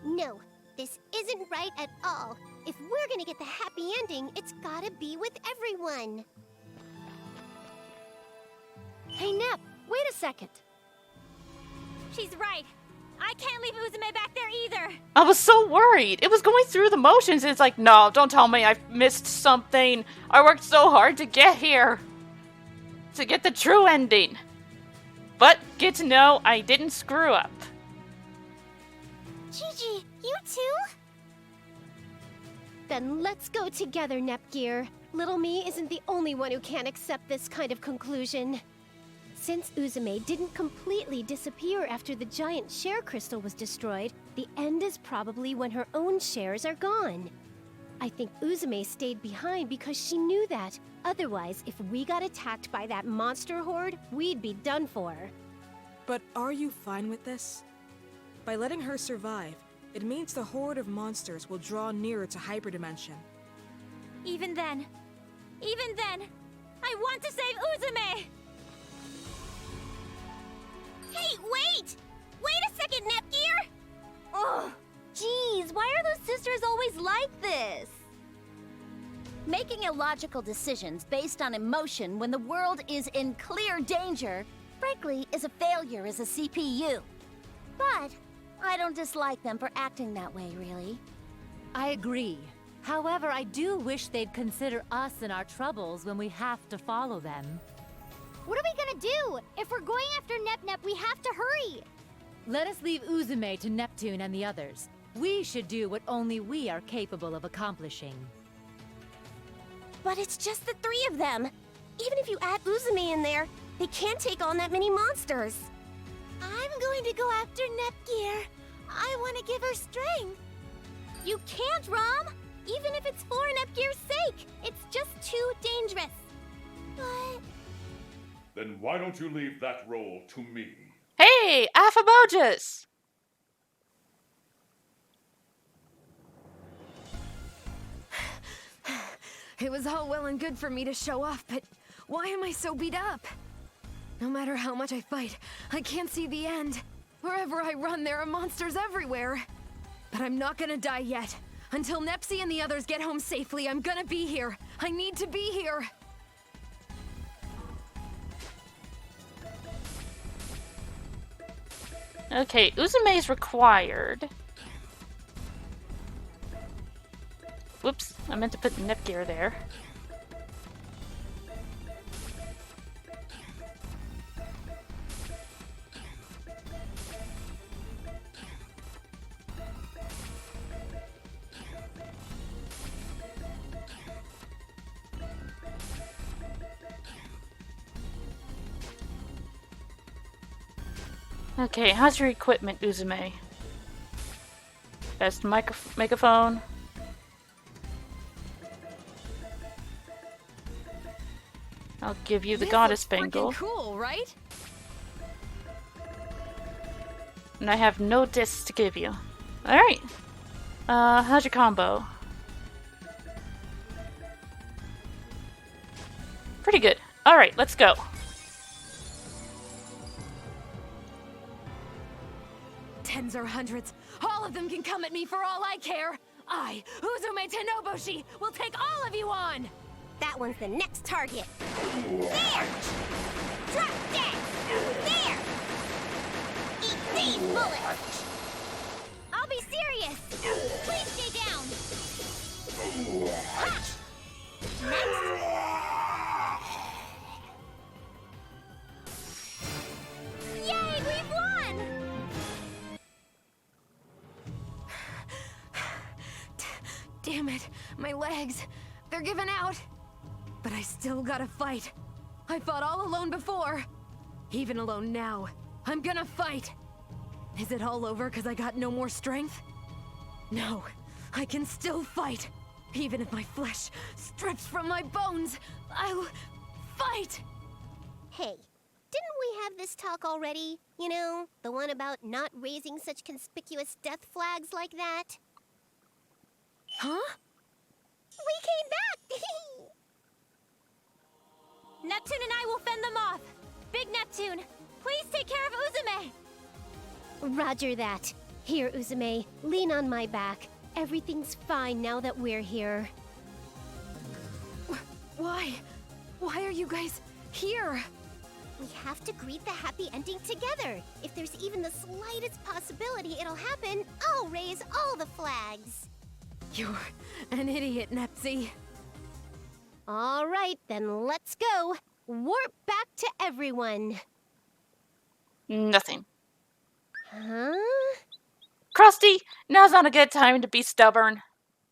No, this isn't right at all. If we're gonna get the happy ending, it's gotta be with everyone. Hey, Nep, wait a second. She's right. I can't leave Uzume back there either. I was so worried. It was going through the motions. It's like, no, don't tell me I've missed something. I worked so hard to get here. To get the true ending. But get to know I didn't screw up. Gigi, you too? Then let's go together, Nepgear. Little me isn't the only one who can't accept this kind of conclusion. Since Uzume didn't completely disappear after the giant share crystal was destroyed, the end is probably when her own shares are gone. I think Uzume stayed behind because she knew that. Otherwise, if we got attacked by that monster horde, we'd be done for. But are you fine with this? By letting her survive, it means the horde of monsters will draw nearer to hyperdimension. Even then, I want to save Uzume! Hey, wait! Wait a second, Nepgear! Oh, geez, why are those sisters always like this? Making illogical decisions based on emotion when the world is in clear danger, frankly, is a failure as a CPU. But I don't dislike them for acting that way, really. I agree. However, I do wish they'd consider us in our troubles when we have to follow them. What are we gonna do? If we're going after Nep, we have to hurry! Let us leave Uzume to Neptune and the others. We should do what only we are capable of accomplishing. But it's just the three of them. Even if you add Uzume in there, they can't take on that many monsters. I'm going to go after Nepgear. I want to give her strength. You can't, Rom! Even if it's for Nepgear's sake, it's just too dangerous. But... Then why don't you leave that role to me? Hey, Affabojus! It was all well and good for me to show off, but why am I so beat up? No matter how much I fight, I can't see the end. Wherever I run, there are monsters everywhere. But I'm not gonna die yet. Until Nepsi and the others get home safely, I'm gonna be here. I need to be here. Okay, Uzume is required. Whoops, I meant to put Nepgear there. Okay, how's your equipment, Uzume? Best megaphone. I'll give you the goddess bangle. Cool, right? And I have no discs to give you. Alright. How's your combo? Pretty good. Alright, let's go. Tens or hundreds. All of them can come at me for all I care. I, Uzume Tenoboshi, will take all of you on! That one's the next target. There! Drop dead! There! Eat these bullets! I'll be serious! Please stay down! Ha! Next! Yay, we've won! Damn it, my legs. They're giving out. But I still gotta fight. I fought all alone before. Even alone now. I'm gonna fight. Is it all over because I got no more strength? No, I can still fight. Even if my flesh strips from my bones, I'll fight! Hey, didn't we have this talk already? You know, the one about not raising such conspicuous death flags like that? Huh? We came back! Neptune and I will fend them off. Big Neptune, please take care of Uzume. Roger that. Here, Uzume, lean on my back. Everything's fine now that we're here. Why? Why are you guys here? We have to greet the happy ending together. If there's even the slightest possibility it'll happen, I'll raise all the flags. You're an idiot, Nepsi. All right, then let's go. Warp back to everyone. Nothing. Huh? Krusty, now's not a good time to be stubborn.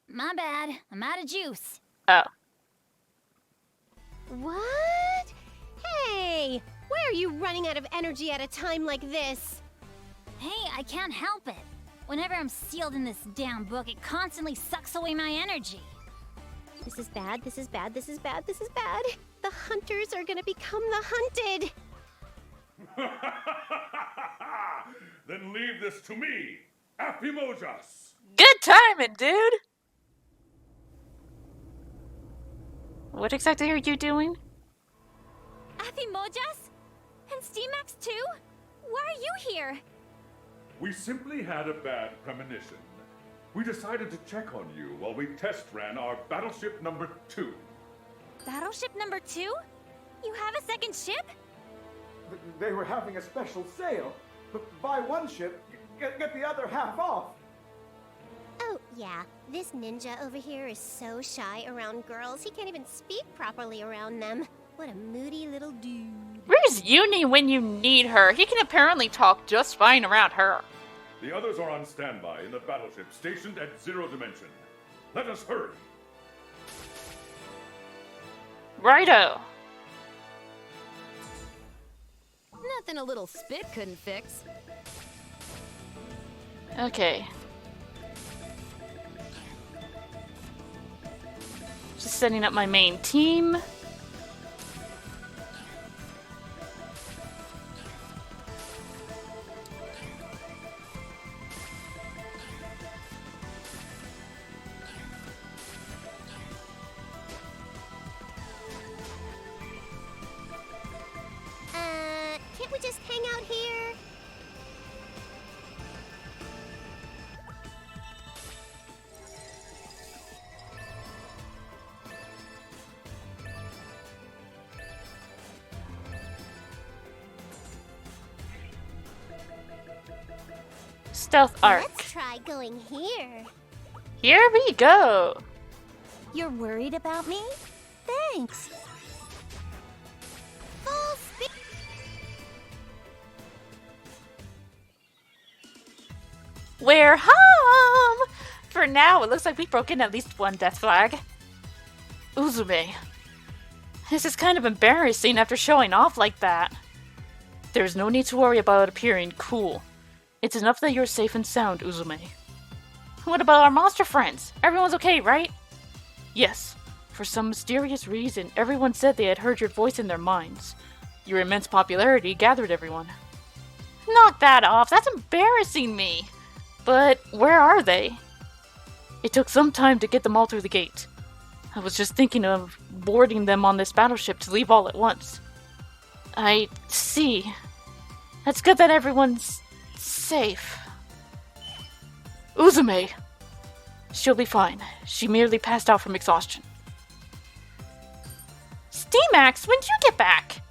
My bad. I'm out of juice. Oh. What? Hey, why are you running out of energy at a time like this? Hey, I can't help it. Whenever I'm sealed in this damn book, it constantly sucks away my energy. This is bad, this is bad, this is bad, this is bad. The hunters are gonna become the hunted. Then leave this to me, Afimojas. Good timing, dude! What exactly are you doing? Afimojas? And Steamax too? Why are you here? We simply had a bad premonition. We decided to check on you while we test ran our battleship number 2. Battleship number 2? You have a second ship? They were having a special sale. Buy one ship, get the other half off. Oh, yeah. This ninja over here is so shy around girls, he can't even speak properly around them. What a moody little dude. Where's Uni when you need her? He can apparently talk just fine around her. The others are on standby in the battleship stationed at 0 Dimension. Let us hurry. Righto. Nothing a little spit couldn't fix. Okay. Just setting up my main team. Can't we just hang out here? Stealth arc. Let's try going here. Here we go. You're worried about me? Thanks. Full speed. We're home! For now, it looks like we've broken at least one death flag. Uzume. This is kind of embarrassing after showing off like that. There's no need to worry about appearing cool. It's enough that you're safe and sound, Uzume. What about our monster friends? Everyone's okay, right? Yes. For some mysterious reason, everyone said they had heard your voice in their minds. Your immense popularity gathered everyone. Knock that off, that's embarrassing me! But where are they? It took some time to get them all through the gate. I was just thinking of boarding them on this battleship to leave all at once. I see. That's good that everyone's safe. Uzume! She'll be fine. She merely passed out from exhaustion. Steamax, when'd you get back?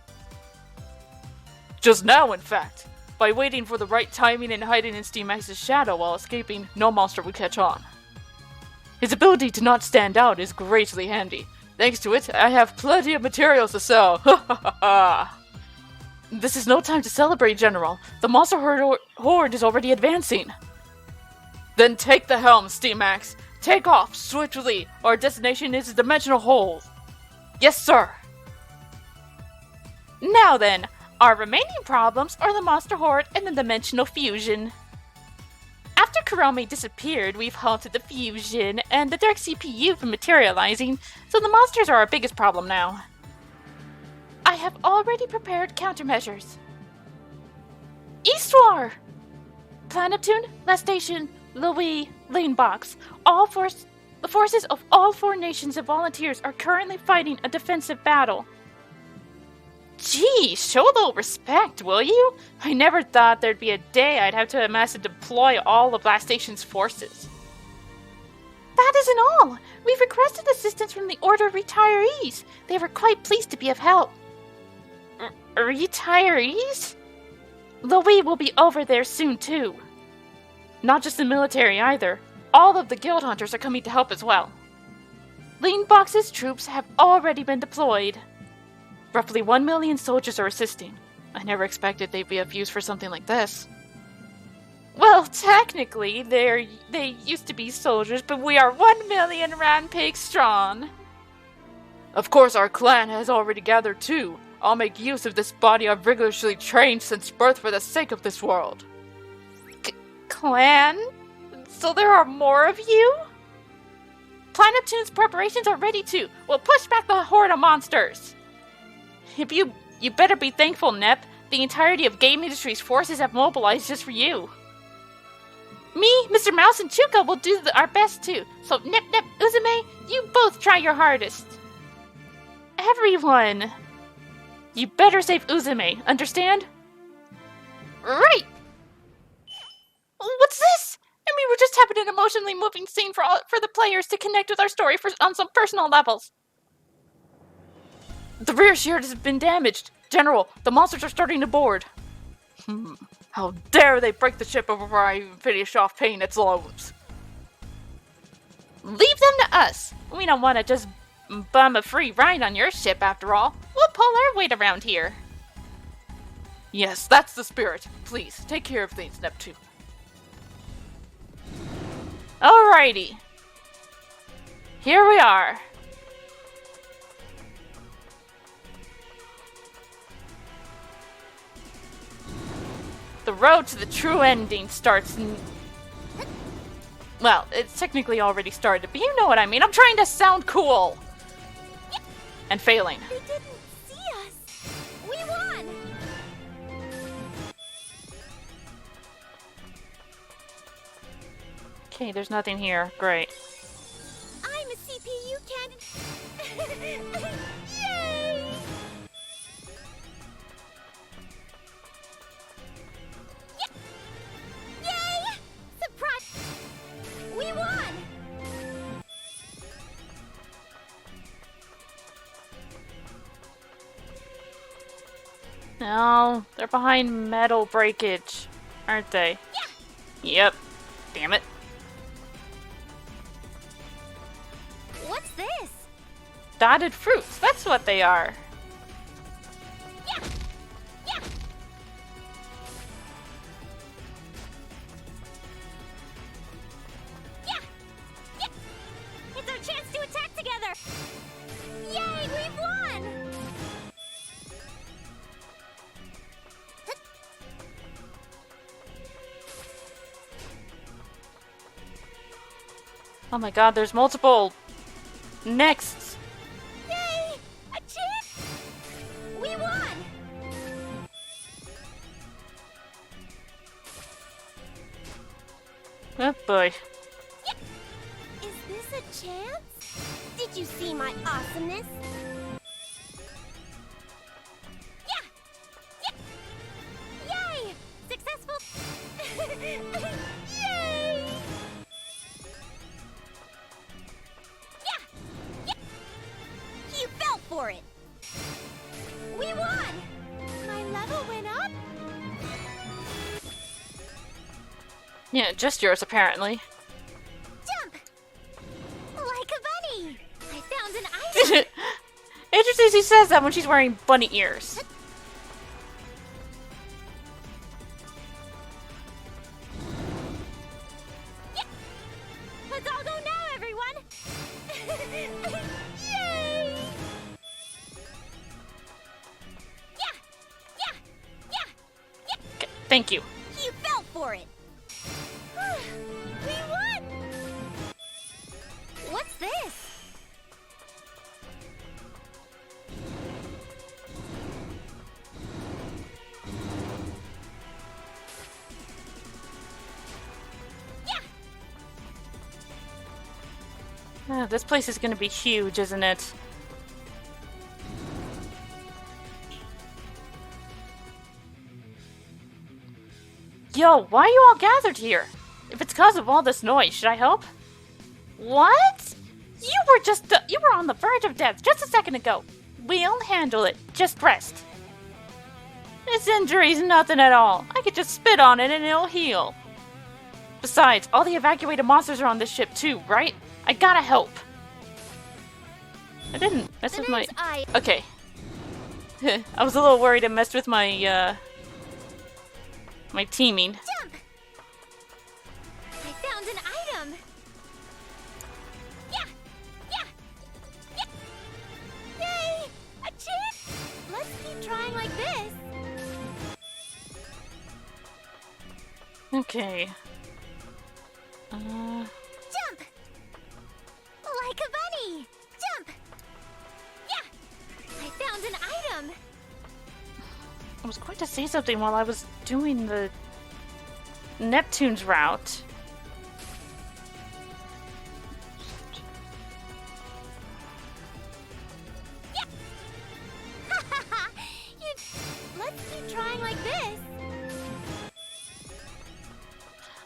Just now, in fact. By waiting for the right timing and hiding in Steamax's shadow while escaping, no monster would catch on. His ability to not stand out is greatly handy. Thanks to it, I have plenty of materials to sell. Ha ha ha ha! This is no time to celebrate, General. The monster horde is already advancing. Then take the helm, Steamax. Take off, swiftly. Our destination is a dimensional hole. Yes, sir. Now then, our remaining problems are the monster horde and the dimensional fusion. After Kurome disappeared, we've halted the fusion and the dark CPU from materializing, so the monsters are our biggest problem now. I have already prepared countermeasures. Eastwar! Planeptune, Last Station, Louis, Lanebox, the forces of all 4 nations of volunteers are currently fighting a defensive battle. Gee, show a little respect, will you? I never thought there'd be a day I'd have to amass and deploy all of Last Station's forces. That isn't all! We've requested assistance from the Order of Retirees. They were quite pleased to be of help. Retirees? Louis will be over there soon, too. Not just the military, either. All of the guild hunters are coming to help as well. Lanebox's troops have already been deployed. Roughly 1 million soldiers are assisting. I never expected they'd be of use for something like this. Well, technically, they used to be soldiers, but we are 1 million Ranpigs strong. Of course, our clan has already gathered too. I'll make use of this body I've rigorously trained since birth for the sake of this world. Clan? So there are more of you? Planeptune's preparations are ready too. We'll push back the horde of monsters. You better be thankful, Nep. The entirety of game industry's forces have mobilized just for you. Me, Mr. Mouse, and Chuka will do our best too. So, Nip Nip, Uzume, you both try your hardest. Everyone! You better save Uzume, understand? Right! What's this? And we were just having an emotionally moving scene for the players to connect with our story on some personal levels. The rear shield has been damaged. General, the monsters are starting to board. How dare they break the ship before I even finish off paying its loans. Leave them to us. We don't want to just bum a free ride on your ship after all. We'll pull our weight around here. Yes, that's the spirit. Please, take care of things, Neptune. Alrighty. Here we are. The road to the true ending starts well, it's technically already started, but you know what I mean. I'm trying to sound cool. And failing. They didn't see us. We won! Okay, there's nothing here. Great. I'm a CPU candidate. Yay! Yay! Surprise! We won! No, they're behind metal breakage, aren't they? Yeah. Yep. Damn it. What's this? Dotted fruits, that's what they are. Yeah. Yeah. Yeah. Yeah. It's our chance to attack together. Yay, we've won! Oh my god, there's multiple nexts. Yay! A chance! We won! Oh boy. Is this a chance? Did you see my awesomeness? Yeah! Yeah! Yay! Successful! Yay! You fell for it! We won! My level went up? Yeah, just yours apparently. Jump! Like a bunny! I found an item! Interesting she says that when she's wearing bunny ears. Yeah. Let's all go now, everyone! Yay! Thank you. You fell for it! We won! What's this? This place is gonna be huge, isn't it? Yo, why are you all gathered here? If it's cause of all this noise, should I help? What? You were on the verge of death just a second ago. We'll handle it. Just rest. This injury's nothing at all. I could just spit on it and it'll heal. Besides, all the evacuated monsters are on this ship too, right? I gotta help. I didn't mess with my... Okay. I was a little worried I messed with my, my teaming. Jump! I found an item! Yeah! Yeah! Yeah! Yay! A chance! Let's keep trying like this! Okay. Jump! Like a bunny! Jump! Yeah! I found an item! I was going to say something while I was doing the Neptune's route. Let's keep trying like this.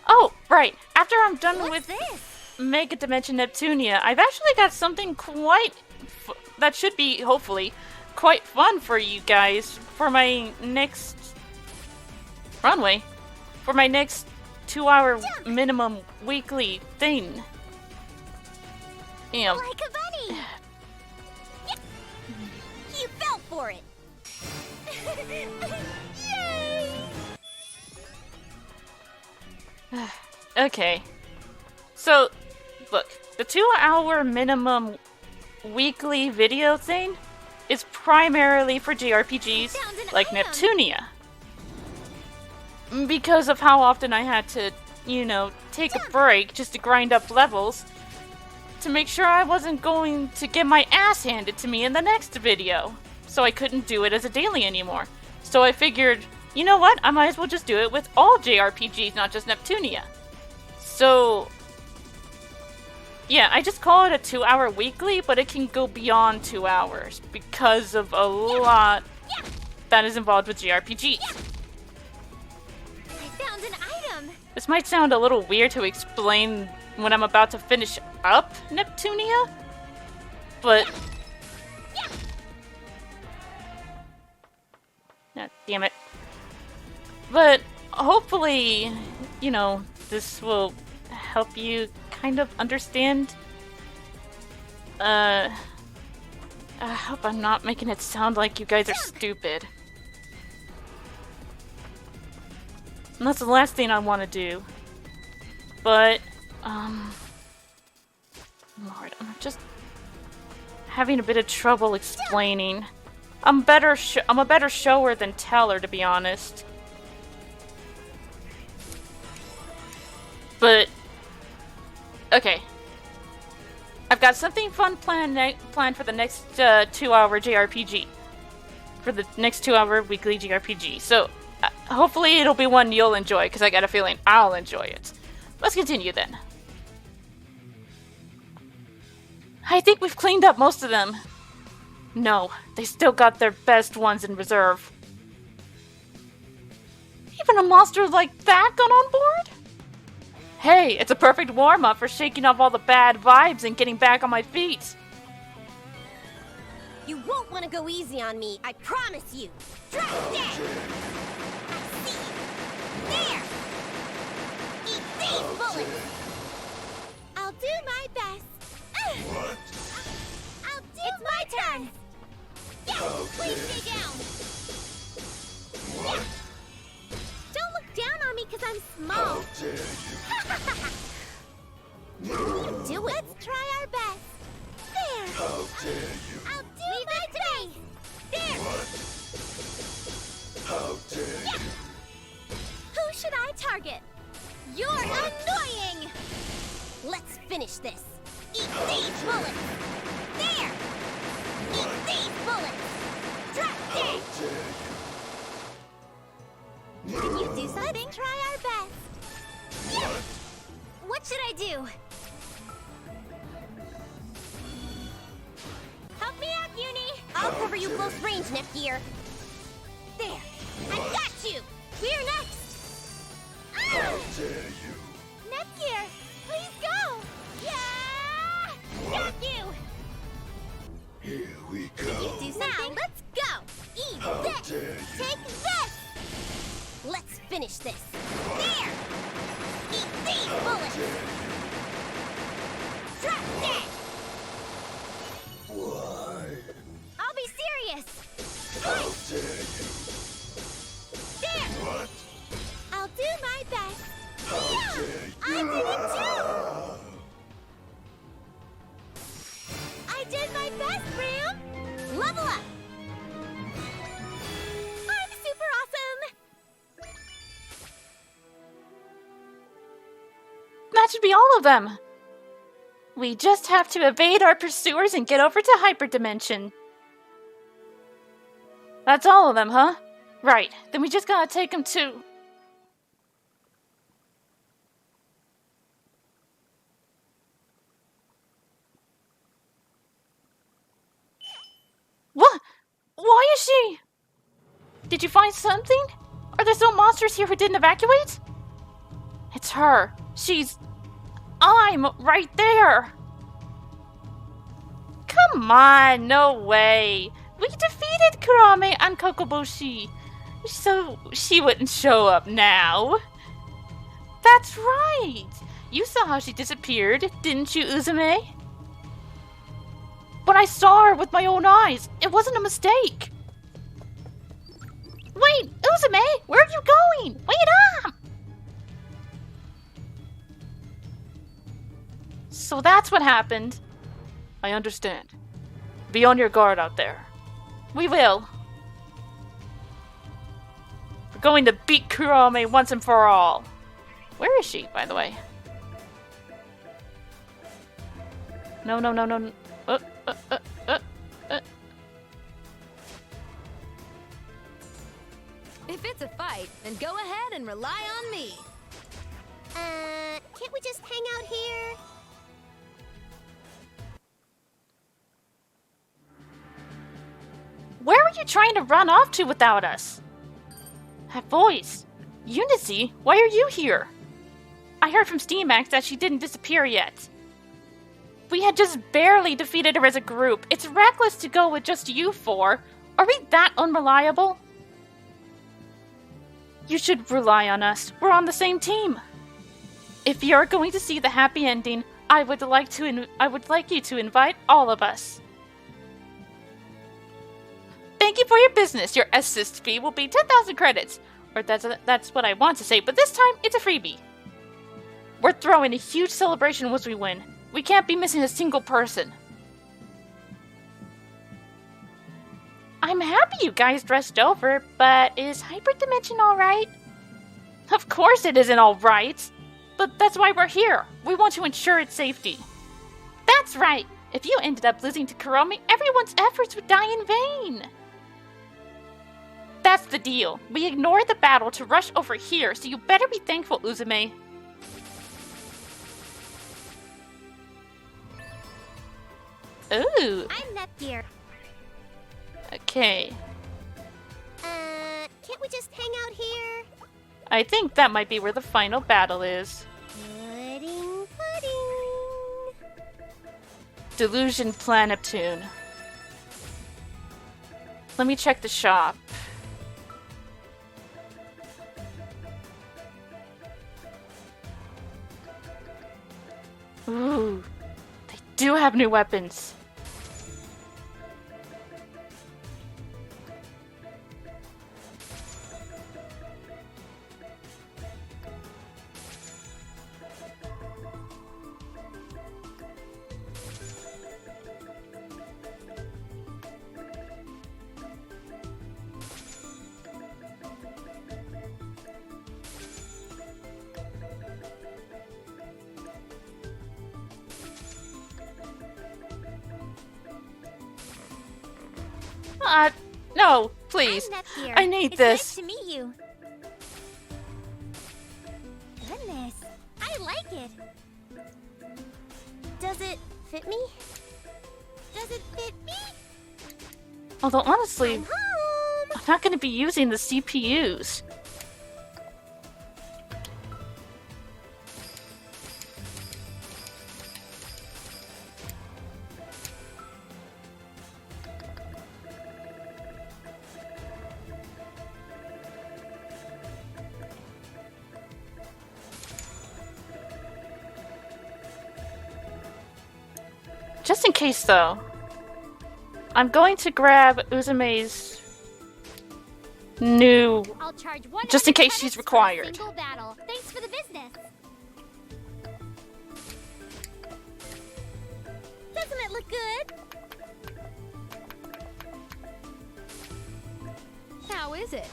Oh, right. After I'm done with this? Megadimension Neptunia, I've actually got something that should be, hopefully, quite fun for you guys for my next runway. For my next 2-hour minimum weekly thing. Like a bunny! Yeah. You fell for it! Yay! Okay. So, look, the 2-hour minimum weekly video thing is primarily for JRPGs like Neptunia. Because of how often I had to, you know, take a break just to grind up levels to make sure I wasn't going to get my ass handed to me in the next video. So I couldn't do it as a daily anymore. So I figured, you know what, I might as well just do it with all JRPGs, not just Neptunia. So, yeah, I just call it a 2-hour weekly, but it can go beyond 2 hours because of a lot that is involved with JRPGs. I found an item. This might sound a little weird to explain when I'm about to finish up Neptunia, but... Oh, damn it. But hopefully, you know, this will help you kind of understand. I hope I'm not making it sound like you guys are stupid. And that's the last thing I want to do. But, Lord, I'm just having a bit of trouble explaining. I'm a better shower than teller, to be honest. But, okay. I've got something fun planned for the next 2-hour JRPG. For the next 2-hour weekly JRPG. So, hopefully it'll be one you'll enjoy, because I got a feeling I'll enjoy it. Let's continue then. I think we've cleaned up most of them. No, they still got their best ones in reserve. Even a monster like that got on board? Hey, it's a perfect warm-up for shaking off all the bad vibes and getting back on my feet. You won't want to go easy on me, I promise you. Drop dead! I see you. There! Eat these bullets! I'll do my best. What? It's my turn! Yes! Please stay down! What? Don't look down on me because I'm small. How dare you? Do it. Let's try our best. There! How dare you? I'll do my best! There! What? How dare you? Who should I target? You're annoying! Let's finish this. Eat these bullets! There! Eat these bullets! Drop dead! Can you do something? Let's try our best. What? What should I do? Help me out, Uni! I'll cover you close range, Nepgear. There! I got you! We're next! How dare you? Nepgear, please go! Yeah! Got you! Here we go. Can you do something? Now, let's go! Eat How this! dare you? Take this! Let's finish this. There! Eat these bullets! Drop dead! Why? I'll be serious! How dare you? There! What? I'll do my best! How dare you? I'll do it too! I did my best, Bram! Level up! I'm super awesome! That should be all of them. We just have to evade our pursuers and get over to Hyperdimension. That's all of them, huh? Right, then we just gotta take him to... What? Why is she... Did you find something? Are there still monsters here who didn't evacuate? It's her. She's... I'm right there. Come on, no way. We defeated Kurame and Kokoboshi, so she wouldn't show up now. That's right. You saw how she disappeared, didn't you, Uzume? But I saw her with my own eyes. It wasn't a mistake. Wait, Uzume, where are you going? Wait up! So that's what happened. I understand. Be on your guard out there. We will. We're going to beat Kurame once and for all. Where is she, by the way? No. If it's a fight, then go ahead and rely on me. Can't we just hang out here? Where were you trying to run off to without us? That voice. Unice, why are you here? I heard from Steamax that she didn't disappear yet. We had just barely defeated her as a group. It's reckless to go with just you four. Are we that unreliable? You should rely on us. We're on the same team. If you're going to see the happy ending, I would like you to invite all of us. Thank you for your business. Your assist fee will be 10,000 credits. Or that's what I want to say, but this time it's a freebie. We're throwing a huge celebration once we win. We can't be missing a single person. I'm happy you guys dressed over, but is Hyperdimension alright? Of course it isn't alright. But that's why we're here. We want to ensure its safety. That's right. If you ended up losing to Kurame, everyone's efforts would die in vain. That's the deal. We ignored the battle to rush over here, so you better be thankful, Uzume. Ooh. I'm Nepgear. Okay. Can't we just hang out here? I think that might be where the final battle is. Pudding. Delusion Planeptune. Let me check the shop. Ooh, they do have new weapons. No, please. I need this. It's nice to meet you. Goodness, I like it. Does it fit me? Does it fit me? Although honestly, I'm not going to be using the CPUs. Just in case, though, I'm going to grab Uzume's new, just in case she's required. Battle. Thanks for the business. Doesn't it look good? How is it?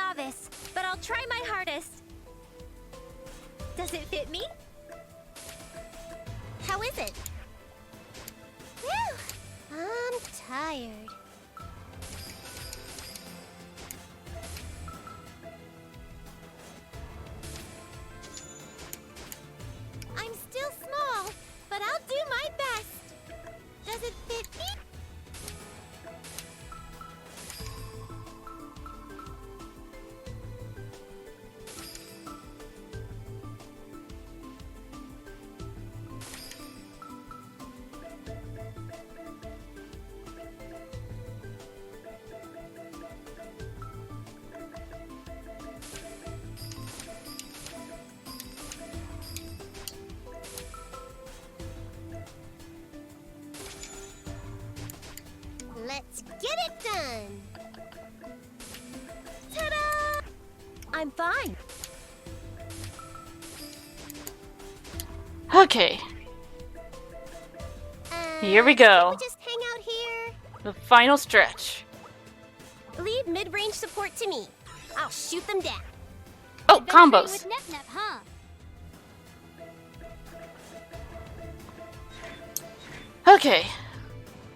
novice, but I'll try my hardest. Does it fit me? How is it? Whew, I'm tired. I'm still small, but I'll do my best. Does it fit me? Let's get it done! Ta-da! I'm fine. Okay. Here we go. Just hang out here. The final stretch. Leave mid-range support to me. I'll shoot them down. Oh, combos. With Nep Nep, huh? Okay.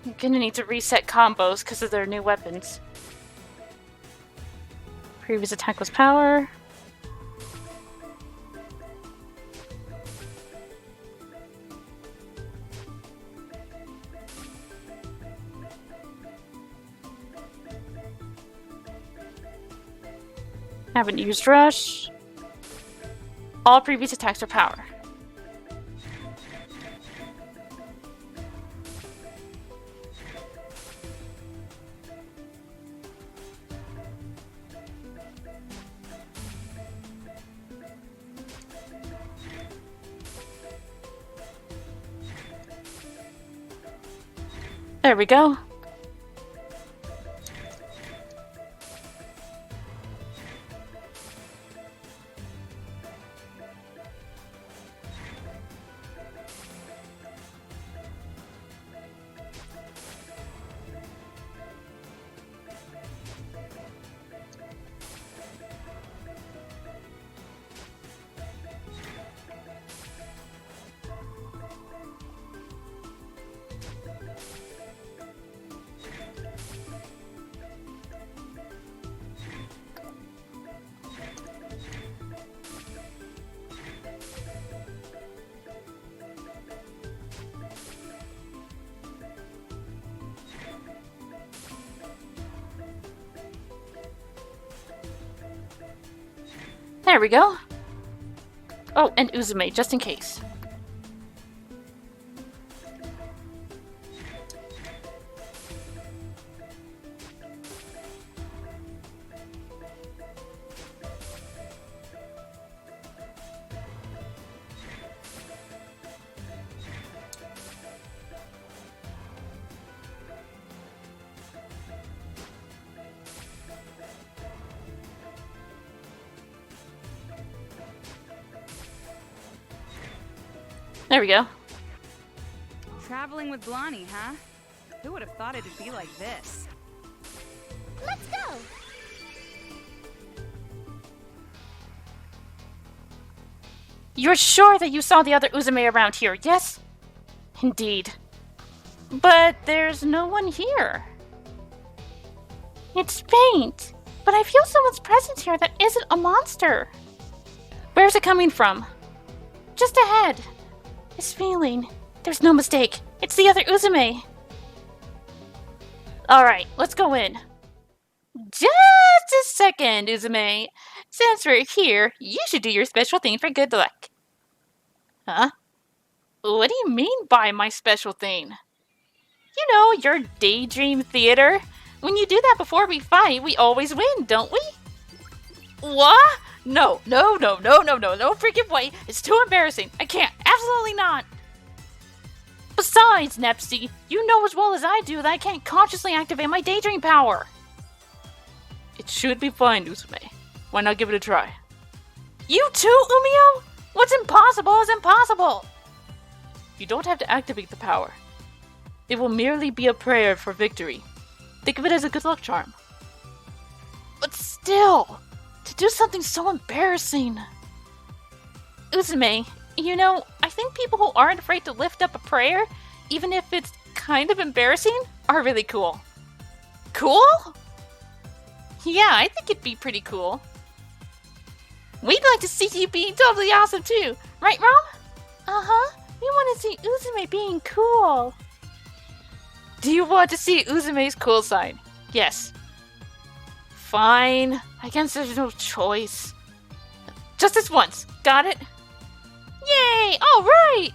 I'm gonna need to reset combos because of their new weapons. Previous attack was power. Haven't used rush. All previous attacks are power. There we go. There we go. Oh, and Uzume, just in case. There we go. Traveling with Blondie, huh? Who would have thought it'd be like this? Let's go! You're sure that you saw the other Uzume around here, yes? Indeed. But there's no one here. It's faint, but I feel someone's presence here that isn't a monster. Where's it coming from? Just ahead. This feeling. There's no mistake. It's the other Uzume. Alright, let's go in. Just a second, Uzume. Since we're here, you should do your special thing for good luck. Huh? What do you mean by my special thing? You know, your daydream theater. When you do that before we fight, we always win, don't we? What? No freaking way. It's too embarrassing. I can't. Absolutely not. Besides, Nepsy, you know as well as I do that I can't consciously activate my daydream power. It should be fine, Uzume. Why not give it a try? You too, Umio? What's impossible is impossible. You don't have to activate the power. It will merely be a prayer for victory. Think of it as a good luck charm. But still, to do something so embarrassing. Uzume, you know, I think people who aren't afraid to lift up a prayer, even if it's kind of embarrassing, are really cool. Cool? Yeah, I think it'd be pretty cool. We'd like to see you being totally awesome too, right, Rom? Uh-huh. We want to see Uzume being cool. Do you want to see Uzume's cool side? Yes. Fine. I guess there's no choice. Just this once. Got it? Yay! All right!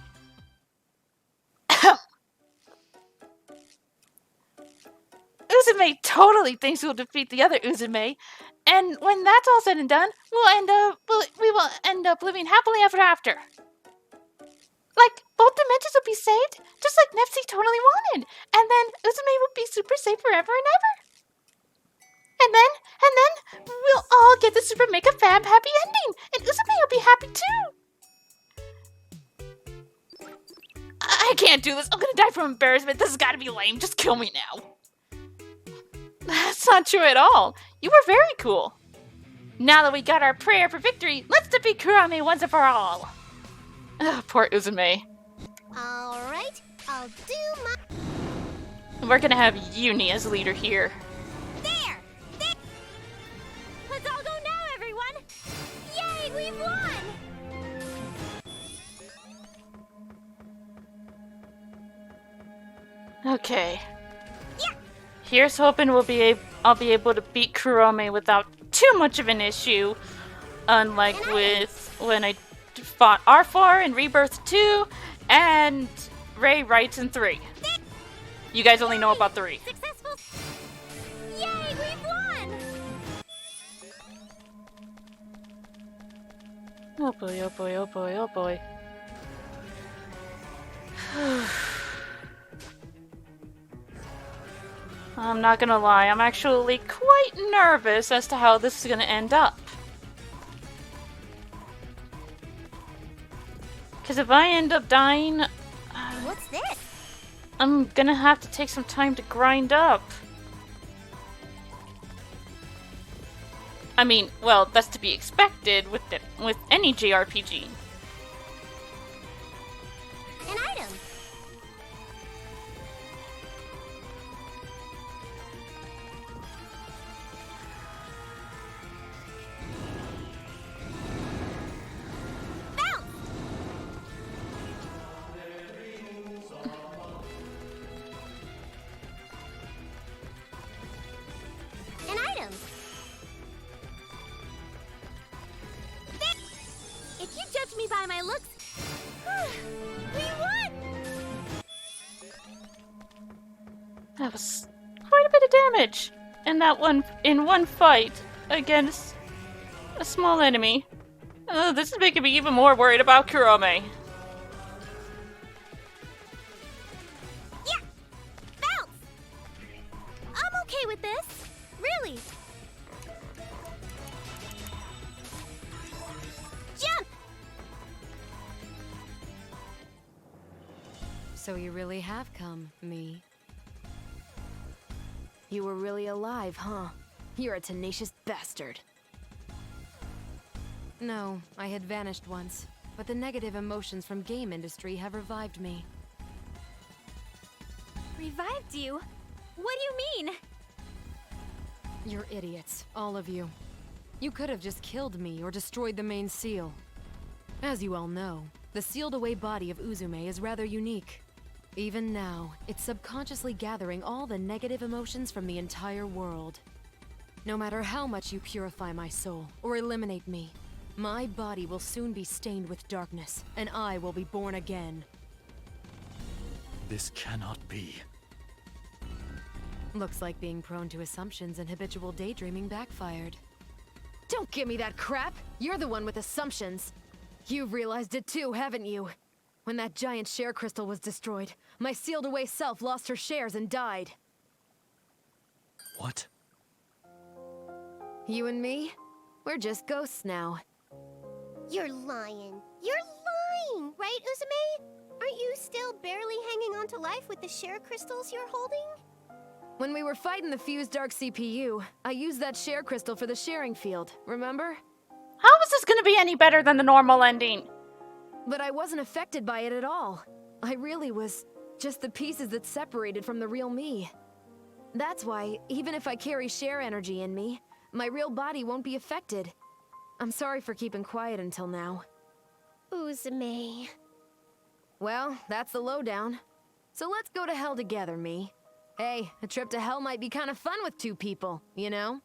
Uzume totally thinks we'll defeat the other Uzume, and when that's all said and done, we will end up living happily ever after. Like, both dimensions will be saved, just like Nepsi totally wanted, and then Uzume will be super safe forever and ever. And then we'll all get the super mega fab happy ending, and Uzume will be happy too. I can't do this. I'm gonna die from embarrassment. This has got to be lame. Just kill me now. That's not true at all. You were very cool. Now that we got our prayer for victory, let's defeat Kurame once and for all. Ugh, poor Uzume. Alright, I'll do my... We're gonna have Uni as leader here. There! Let's all go now, everyone! Yay, we've won! Okay. Yeah. Here's hoping I'll be able to beat Kurame without too much of an issue. Unlike with when I fought R4 in Rebirth 2 and Ray Wrights in 3. You guys only know about 3. Successful! Yay, we've won! Oh boy, oh boy, oh boy, oh boy. I'm not gonna lie, I'm actually quite nervous as to how this is gonna end up. Because if I end up dying... What's this? I'm gonna have to take some time to grind up. I mean, well, that's to be expected with any JRPG. An item. An item. If you judge me by my looks, we won! That was quite a bit of damage in one fight against a small enemy. This is making me even more worried about Kurame. Yeah! Bounce! I'm okay with this. Really. Jump! So you really have come, me. You were really alive, huh? You're a tenacious bastard. No, I had vanished once, but the negative emotions from game industry have revived me. Revived you? What do you mean? You're idiots, all of you. You could have just killed me or destroyed the main seal. As you all know, the sealed-away body of Uzume is rather unique. Even now, it's subconsciously gathering all the negative emotions from the entire world. No matter how much you purify my soul or eliminate me, my body will soon be stained with darkness, and I will be born again. This cannot be. Looks like being prone to assumptions and habitual daydreaming backfired. Don't give me that crap! You're the one with assumptions! You've realized it too, haven't you? When that giant share crystal was destroyed, my sealed-away self lost her shares and died. What? You and me? We're just ghosts now. You're lying. You're lying, right, Uzume? Aren't you still barely hanging on to life with the share crystals you're holding? When we were fighting the fused dark CPU, I used that share crystal for the sharing field, remember? How is this gonna be any better than the normal ending? But I wasn't affected by it at all. I really was just the pieces that separated from the real me. That's why, even if I carry share energy in me, my real body won't be affected. I'm sorry for keeping quiet until now. Uzume. Well, that's the lowdown. So let's go to hell together, me. Hey, a trip to hell might be kind of fun with two people, you know?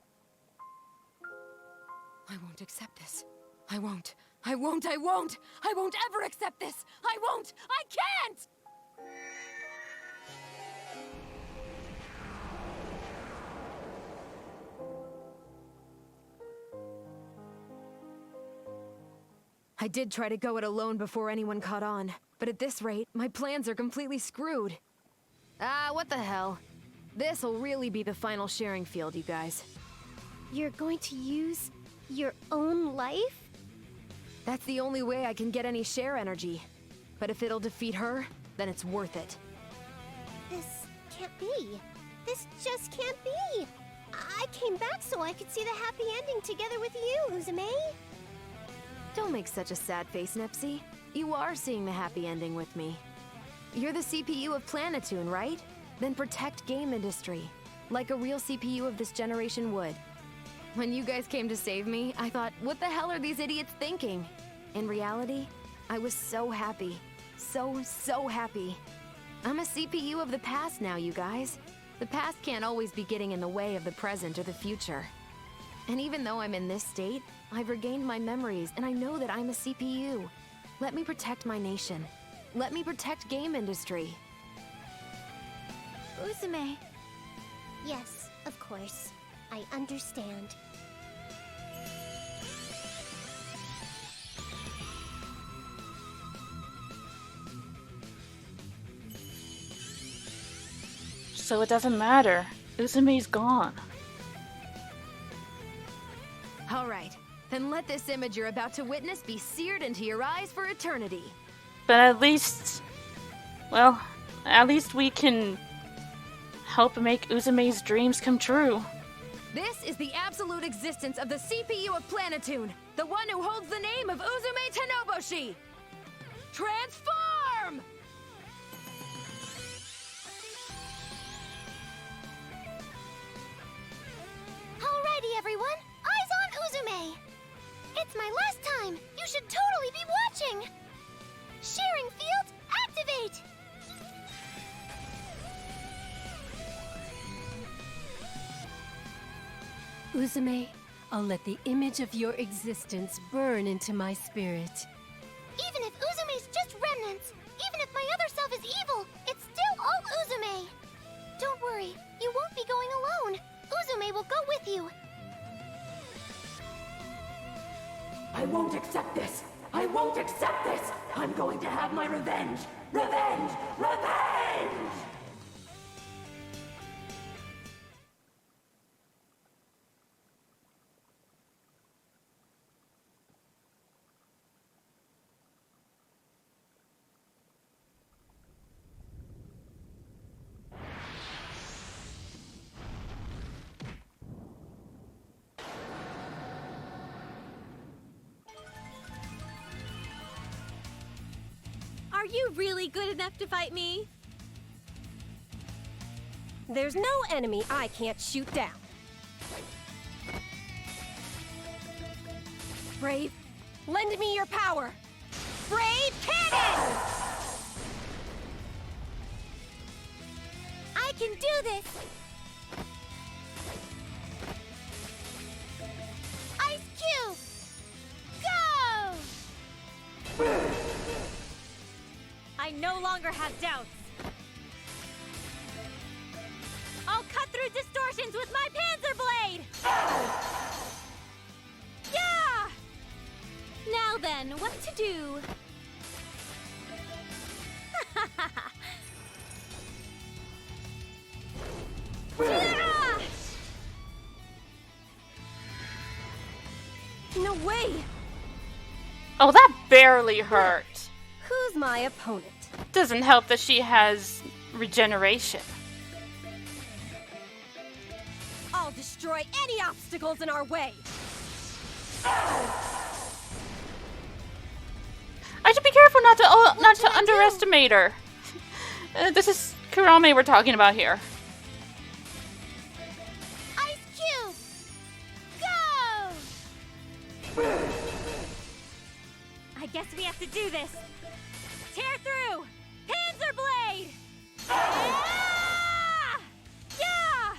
I won't accept this. I won't. I won't ever accept this! I won't! I can't! I did try to go it alone before anyone caught on, but at this rate, my plans are completely screwed. Ah, what the hell. This'll really be the final sharing field, you guys. You're going to use your own life? That's the only way I can get any share energy. But if it'll defeat her, then it's worth it. This can't be. This just can't be. I came back so I could see the happy ending together with you, Uzume. Don't make such a sad face, Nepsi. You are seeing the happy ending with me. You're the CPU of Planetoon, right? Then protect game industry, like a real CPU of this generation would. When you guys came to save me, I thought, what the hell are these idiots thinking? In reality, I was so happy. So happy. I'm a CPU of the past now, you guys. The past can't always be getting in the way of the present or the future. And even though I'm in this state, I've regained my memories and I know that I'm a CPU. Let me protect my nation. Let me protect game industry. Uzume. Yes, of course. I understand. So it doesn't matter. Uzume's gone. All right, then let this image you're about to witness be seared into your eyes for eternity. But at least... well, at least we can help make Uzume's dreams come true. This is the absolute existence of the CPU of Planetoon, the one who holds the name of Uzume Tenoboshi! Transform! Alrighty, everyone. Eyes on Uzume! It's my last time! You should totally be watching! Sharing field, activate! Uzume, I'll let the image of your existence burn into my spirit. Even if Uzume's just remnants, even if my other self is evil, it's still all Uzume! Don't worry, you won't be going alone. Uzume will go with you. I won't accept this! I won't accept this! I'm going to have my revenge! Revenge! Revenge! Are you really good enough to fight me? There's no enemy I can't shoot down. Brave, lend me your power. Brave cannon! I can do this! Ice Cube! Go! I no longer have doubts. I'll cut through distortions with my Panzer Blade! Yeah! Now then, what to do? Yeah! No way! Oh, that barely hurt. Who's my opponent? Doesn't help that she has regeneration. destroy any obstacles in our way! I should be careful not to underestimate her. This is Kurame we're talking about here. Ice Cube! Go! I guess we have to do this. Tear through! Panzer Blade! Ah! Yeah!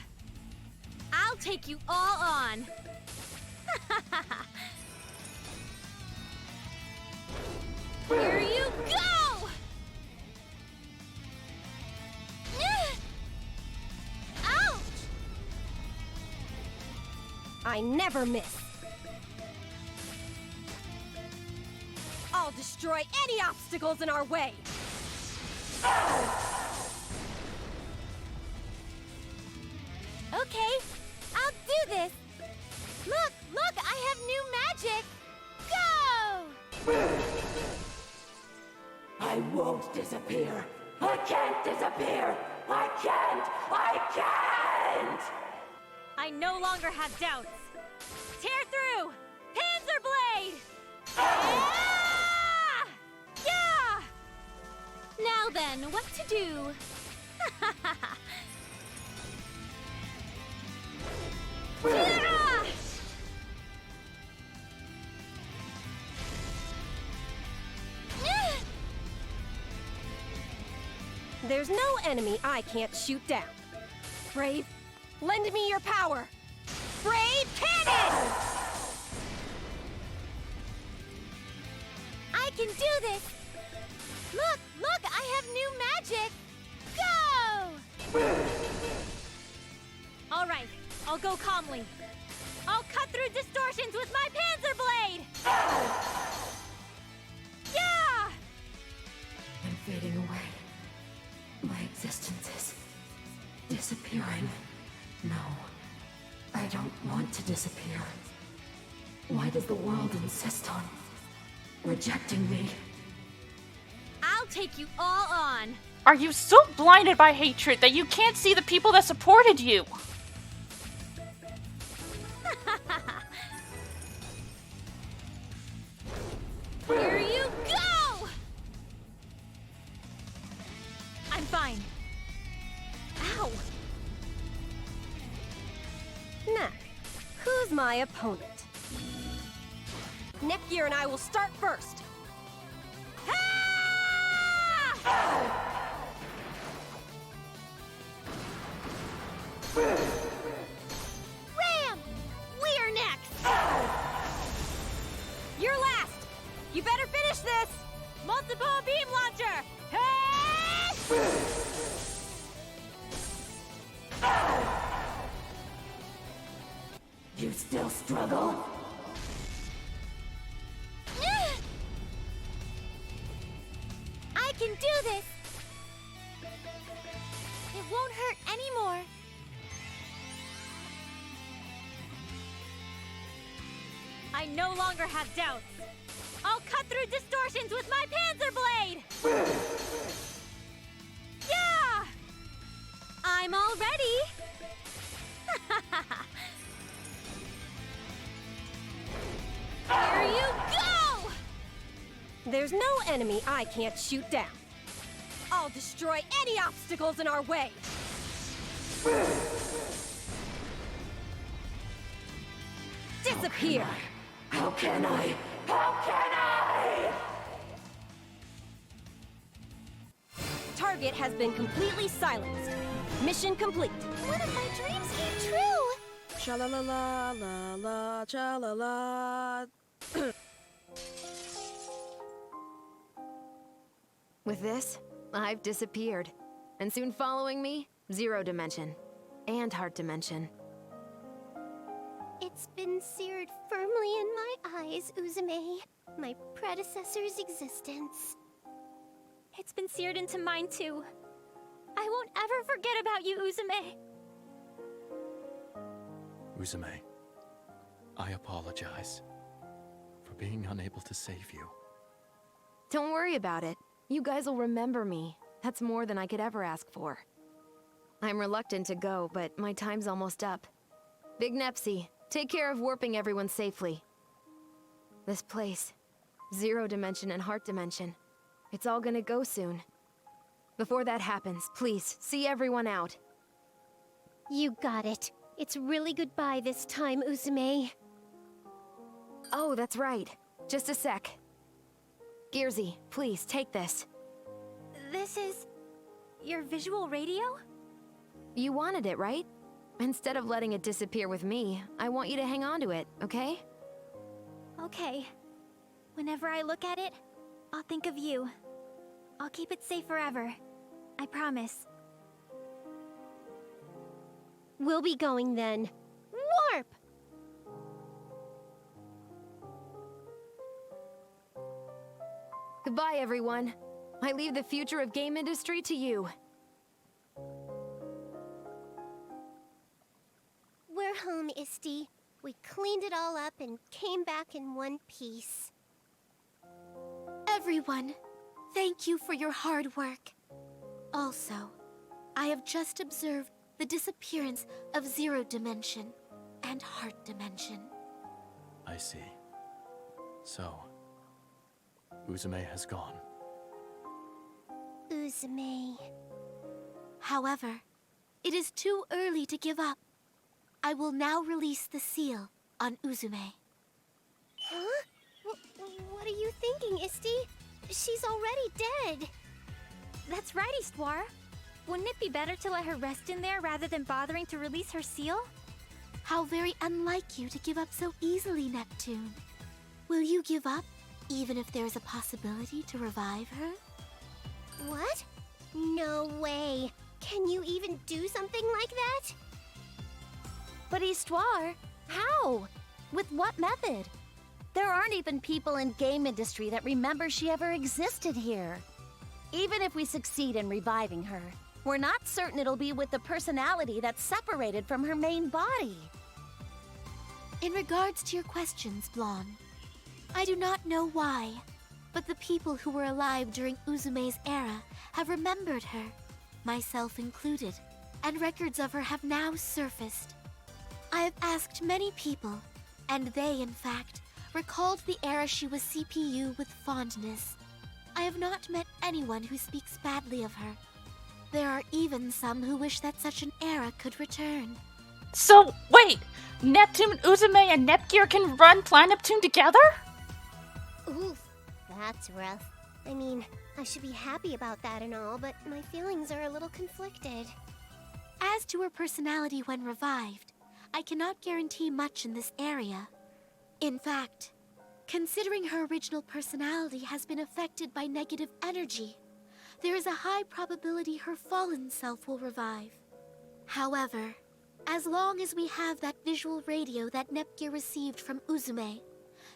I'll take you all on! Here you go! Ouch! I never miss. I'll destroy any obstacles in our way. Okay, I'll do this. Look, I have new magic. Go! I won't disappear. I can't disappear. I can't! I no longer have doubts. Tear through! Panzer Blade! Ah! Yeah! Now then, what to do? There's no enemy I can't shoot down. Brave, lend me your power. Brave cannon! I can do this. Look, I have new magic. Go! All right, I'll go calmly. I'll cut through distortions with my Panzer Blade! Yeah! I'm fading away. My existence is disappearing. No, I don't want to disappear. Why does the world insist on rejecting me? I'll take you all on. Are you so blinded by hatred that you can't see the people that supported you? Here you go! I'm fine. Ow! Now, who's my opponent? Netgear and I will start first. Ram! We're next! You're last! You better finish this! Multiple beam launcher! Hey! You still struggle? I can do this! It won't hurt anymore. I no longer have doubts. I'll cut through distortions with my Panzer Blade! Yeah! I'm all ready! Here you go! There's no enemy I can't shoot down. I'll destroy any obstacles in our way. Disappear! How can I? How can I? Target has been completely silenced. Mission complete. One of my dreams came true! Cha-la-la-la, la-la, cha-la-la. With this, I've disappeared. And soon following me, Zero Dimension. And Heart Dimension. It's been seared firmly in my eyes, Uzume. My predecessor's existence. It's been seared into mine too. I won't ever forget about you, Uzume. Uzume, I apologize for being unable to save you. Don't worry about it. You guys will remember me. That's more than I could ever ask for. I'm reluctant to go, but my time's almost up. Big Nepsy, take care of warping everyone safely. This place, Zero Dimension and Heart Dimension, it's all gonna go soon. Before that happens, please, see everyone out. You got it. It's really goodbye this time, Uzume. Oh, that's right. Just a sec. Gearsy, please, take this. This is... your visual radio? You wanted it, right? Instead of letting it disappear with me, I want you to hang on to it, okay? Okay. Whenever I look at it, I'll think of you. I'll keep it safe forever. I promise. We'll be going then. Warp! Goodbye, everyone. I leave the future of game industry to you. We're home, Isti. We cleaned it all up and came back in one piece. Everyone, thank you for your hard work. Also, I have just observed the disappearance of Zero Dimension and Heart Dimension. I see. So, Uzume has gone. Uzume. However, it is too early to give up. I will now release the seal on Uzume. Huh? What are you thinking, Isti? She's already dead. That's right, Histoire. Wouldn't it be better to let her rest in there rather than bothering to release her seal? How very unlike you to give up so easily, Neptune. Will you give up, even if there's a possibility to revive her? What? No way. Can you even do something like that? But Histoire, how? With what method? There aren't even people in game industry that remember she ever existed here. Even if we succeed in reviving her, we're not certain it'll be with the personality that's separated from her main body. In regards to your questions, Blonde, I do not know why, but the people who were alive during Uzume's era have remembered her, myself included, and records of her have now surfaced. I have asked many people, and they, in fact, recalled the era she was CPU with fondness. I have not met anyone who speaks badly of her. There are even some who wish that such an era could return. So, wait! Neptune, Uzume, and Nepgear can run Planeptune together? Oof, that's rough. I mean, I should be happy about that and all, but my feelings are a little conflicted. As to her personality when revived, I cannot guarantee much in this area. In fact, considering her original personality has been affected by negative energy, there is a high probability her fallen self will revive. However, as long as we have that visual radio that Nepgear received from Uzume,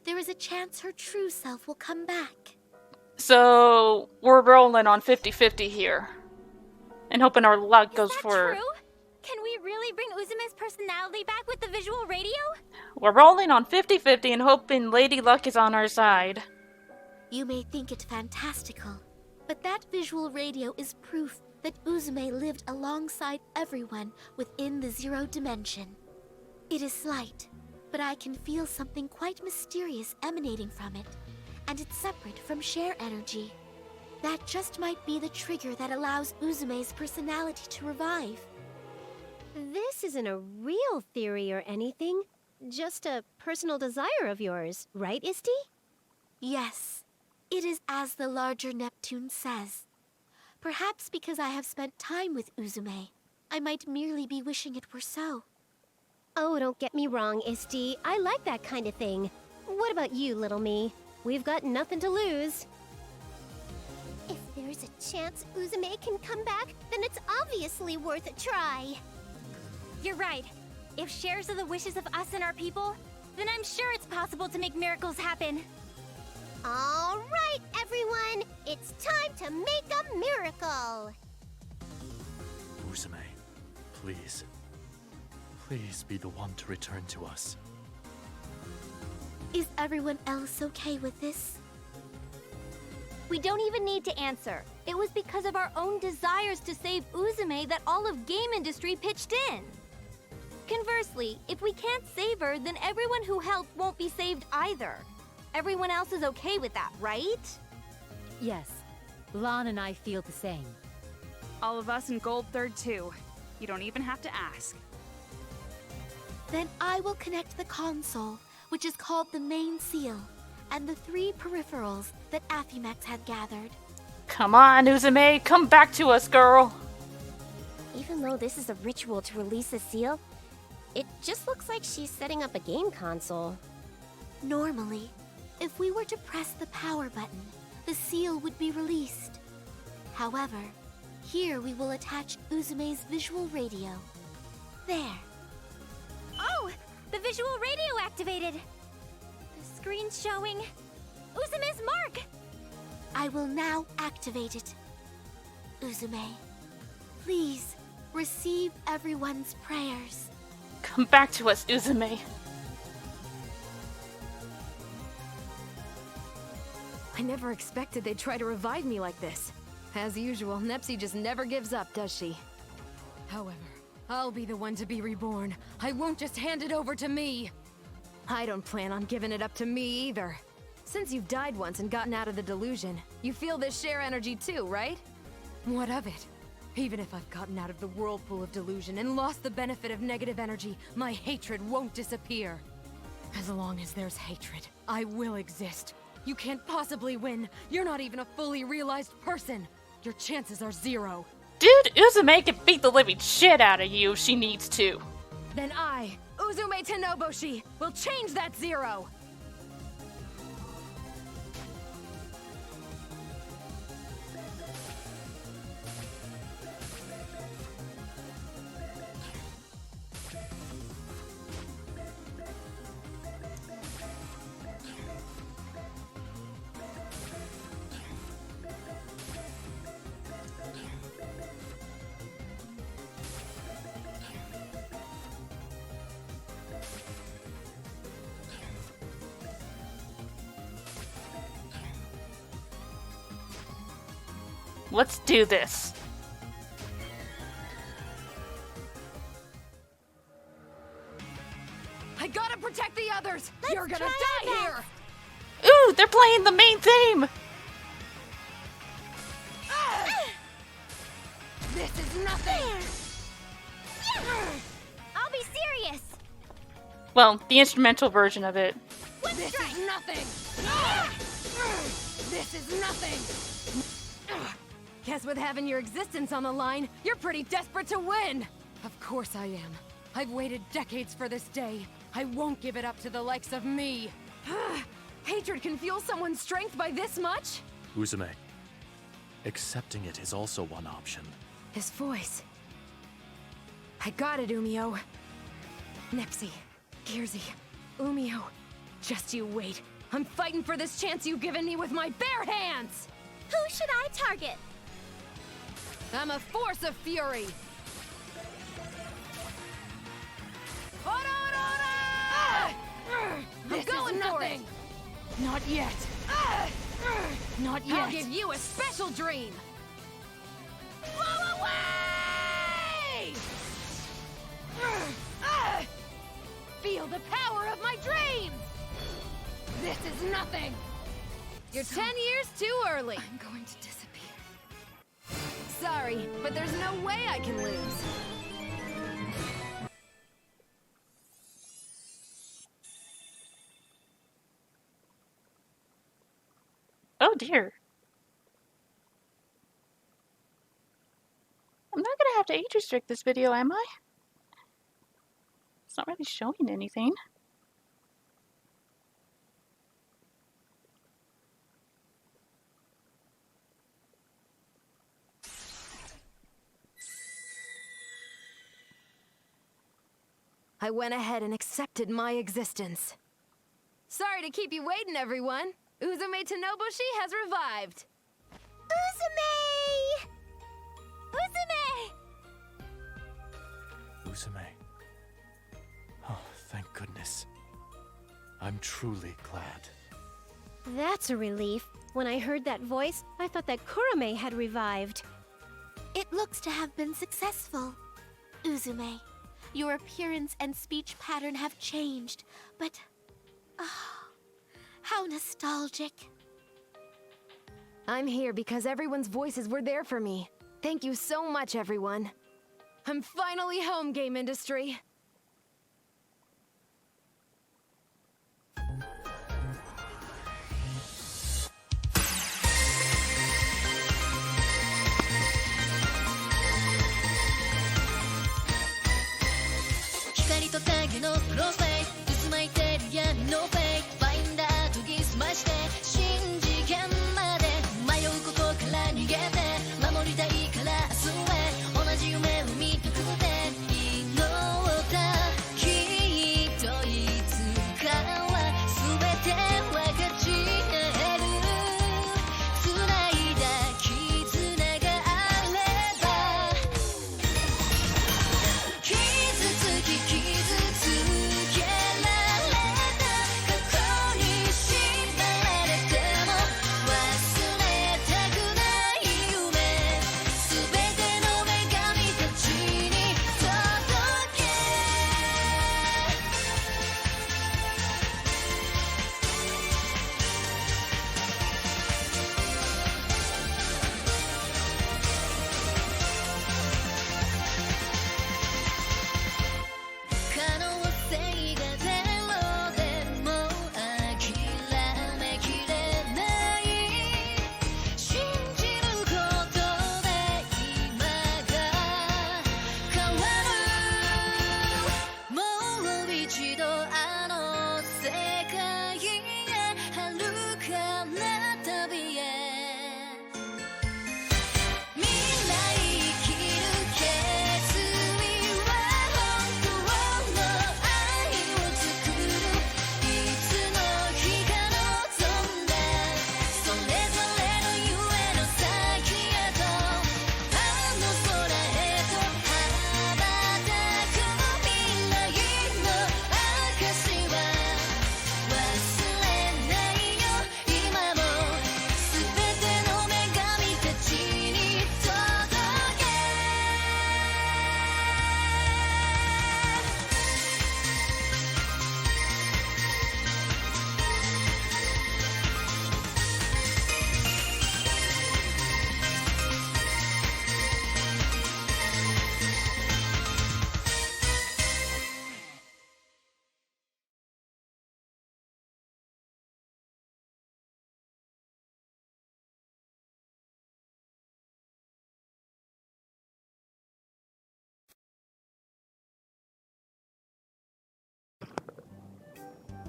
there is a chance her true self will come back. So, we're rolling on 50-50 here. And hoping our luck goes for... True? Can we really bring Uzume's personality back with the visual radio? We're rolling on 50-50 and hoping Lady Luck is on our side. You may think it fantastical, but that visual radio is proof that Uzume lived alongside everyone within the Zero Dimension. It is slight, but I can feel something quite mysterious emanating from it, and it's separate from share energy. That just might be the trigger that allows Uzume's personality to revive. This isn't a real theory or anything. Just a personal desire of yours, right, Isti? Yes, it is as the larger Neptune says. Perhaps because I have spent time with Uzume, I might merely be wishing it were so. Oh, don't get me wrong, Isti. I like that kind of thing. What about you, little me? We've got nothing to lose. If there's a chance Uzume can come back, then it's obviously worth a try. You're right. If shares are the wishes of us and our people, then I'm sure it's possible to make miracles happen. All right, everyone. It's time to make a miracle. Uzume, please. Please be the one to return to us. Is everyone else okay with this? We don't even need to answer. It was because of our own desires to save Uzume that all of game industry pitched in. Conversely, if we can't save her, then everyone who helped won't be saved either. Everyone else is okay with that, right? Yes, Blonde and I feel the same. All of us in Gold Third too. You don't even have to ask. Then I will connect the console, which is called the main seal, and the 3 peripherals that Aphimex had gathered. Come on, Uzume, come back to us, girl. Even though this is a ritual to release the seal, it just looks like she's setting up a game console. Normally, if we were to press the power button, the seal would be released. However, here we will attach Uzume's visual radio. There. Oh! The visual radio activated! The screen's showing Uzume's mark! I will now activate it. Uzume, please receive everyone's prayers. Come back to us, Uzume. I never expected they'd try to revive me like this. As usual, Nepsi just never gives up, does she? However, I'll be the one to be reborn. I won't just hand it over to me. I don't plan on giving it up to me either. Since you've died once and gotten out of the delusion, you feel this share energy too, right? What of it? Even if I've gotten out of the whirlpool of delusion and lost the benefit of negative energy, my hatred won't disappear. As long as there's hatred, I will exist. You can't possibly win. You're not even a fully realized person. Your chances are 0. Dude, Uzume can beat the living shit out of you if she needs to. Then I, Uzume Tenoboshi, will change that 0! Let's do this. I gotta protect the others! You're gonna die here! Ooh, they're playing the main theme! This is nothing! I'll be serious! Well, the instrumental version of it. This is nothing! This is nothing! Guess with having your existence on the line, you're pretty desperate to win! Of course I am. I've waited decades for this day. I won't give it up to the likes of me. Hatred can fuel someone's strength by this much? Uzume, accepting it is also one option. His voice. I got it, Umio. Nepsi, Gearsy, Umio. Just you wait. I'm fighting for this chance you've given me with my bare hands! Who should I target? I'm a force of fury! I'm going for it! Not yet! Not yet! I'll give you a special dream! Blow away! Feel the power of my dreams! This is nothing! You're 10 years too early! I'm going to disappear. Sorry, but there's no way I can lose. Oh dear. I'm not gonna have to age restrict this video, am I? It's not really showing anything. I went ahead and accepted my existence. Sorry to keep you waiting, everyone. Uzume Tenoboshi has revived. Uzume! Uzume! Uzume. Oh, thank goodness. I'm truly glad. That's a relief. When I heard that voice, I thought that Kurame had revived. It looks to have been successful. Uzume, Your appearance and speech pattern have changed, but... oh, how nostalgic. I'm here because everyone's voices were there for me. Thank you so much, everyone. I'm finally home, game industry.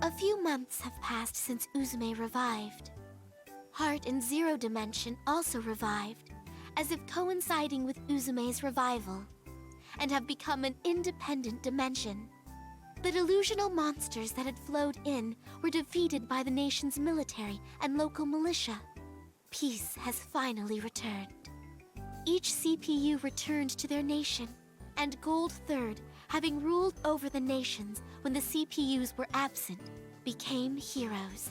A few months have passed since Uzume revived. Heart in Zero Dimension also revived, as if coinciding with Uzume's revival, and have become an independent dimension. The delusional monsters that had flowed in were defeated by the nation's military and local militia. Peace has finally returned. Each CPU returned to their nation, and Gold Third, having ruled over the nations when the CPUs were absent, became heroes.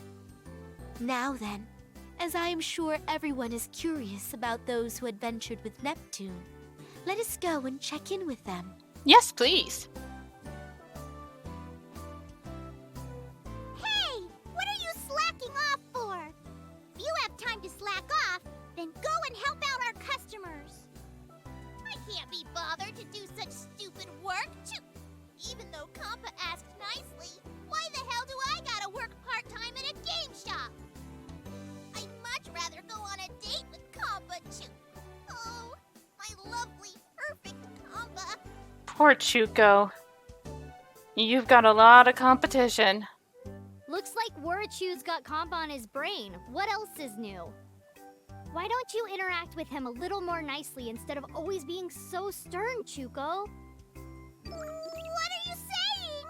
Now then, as I am sure everyone is curious about those who adventured with Neptune, let us go and check in with them. Yes, please. Hey! What are you slacking off for? If you have time to slack off, then go and help out our customers. I can't be bothered to do such stupid work. Even though Compa asked nicely, why the hell do I gotta work part-time at a game shop? I'd much rather go on a date with Compa too. Oh, my lovely, perfect Compa. Poor Chuko. You've got a lot of competition. Looks like Warachu's got comp on his brain. What else is new? Why don't you interact with him a little more nicely instead of always being so stern, Chuko? What are you saying?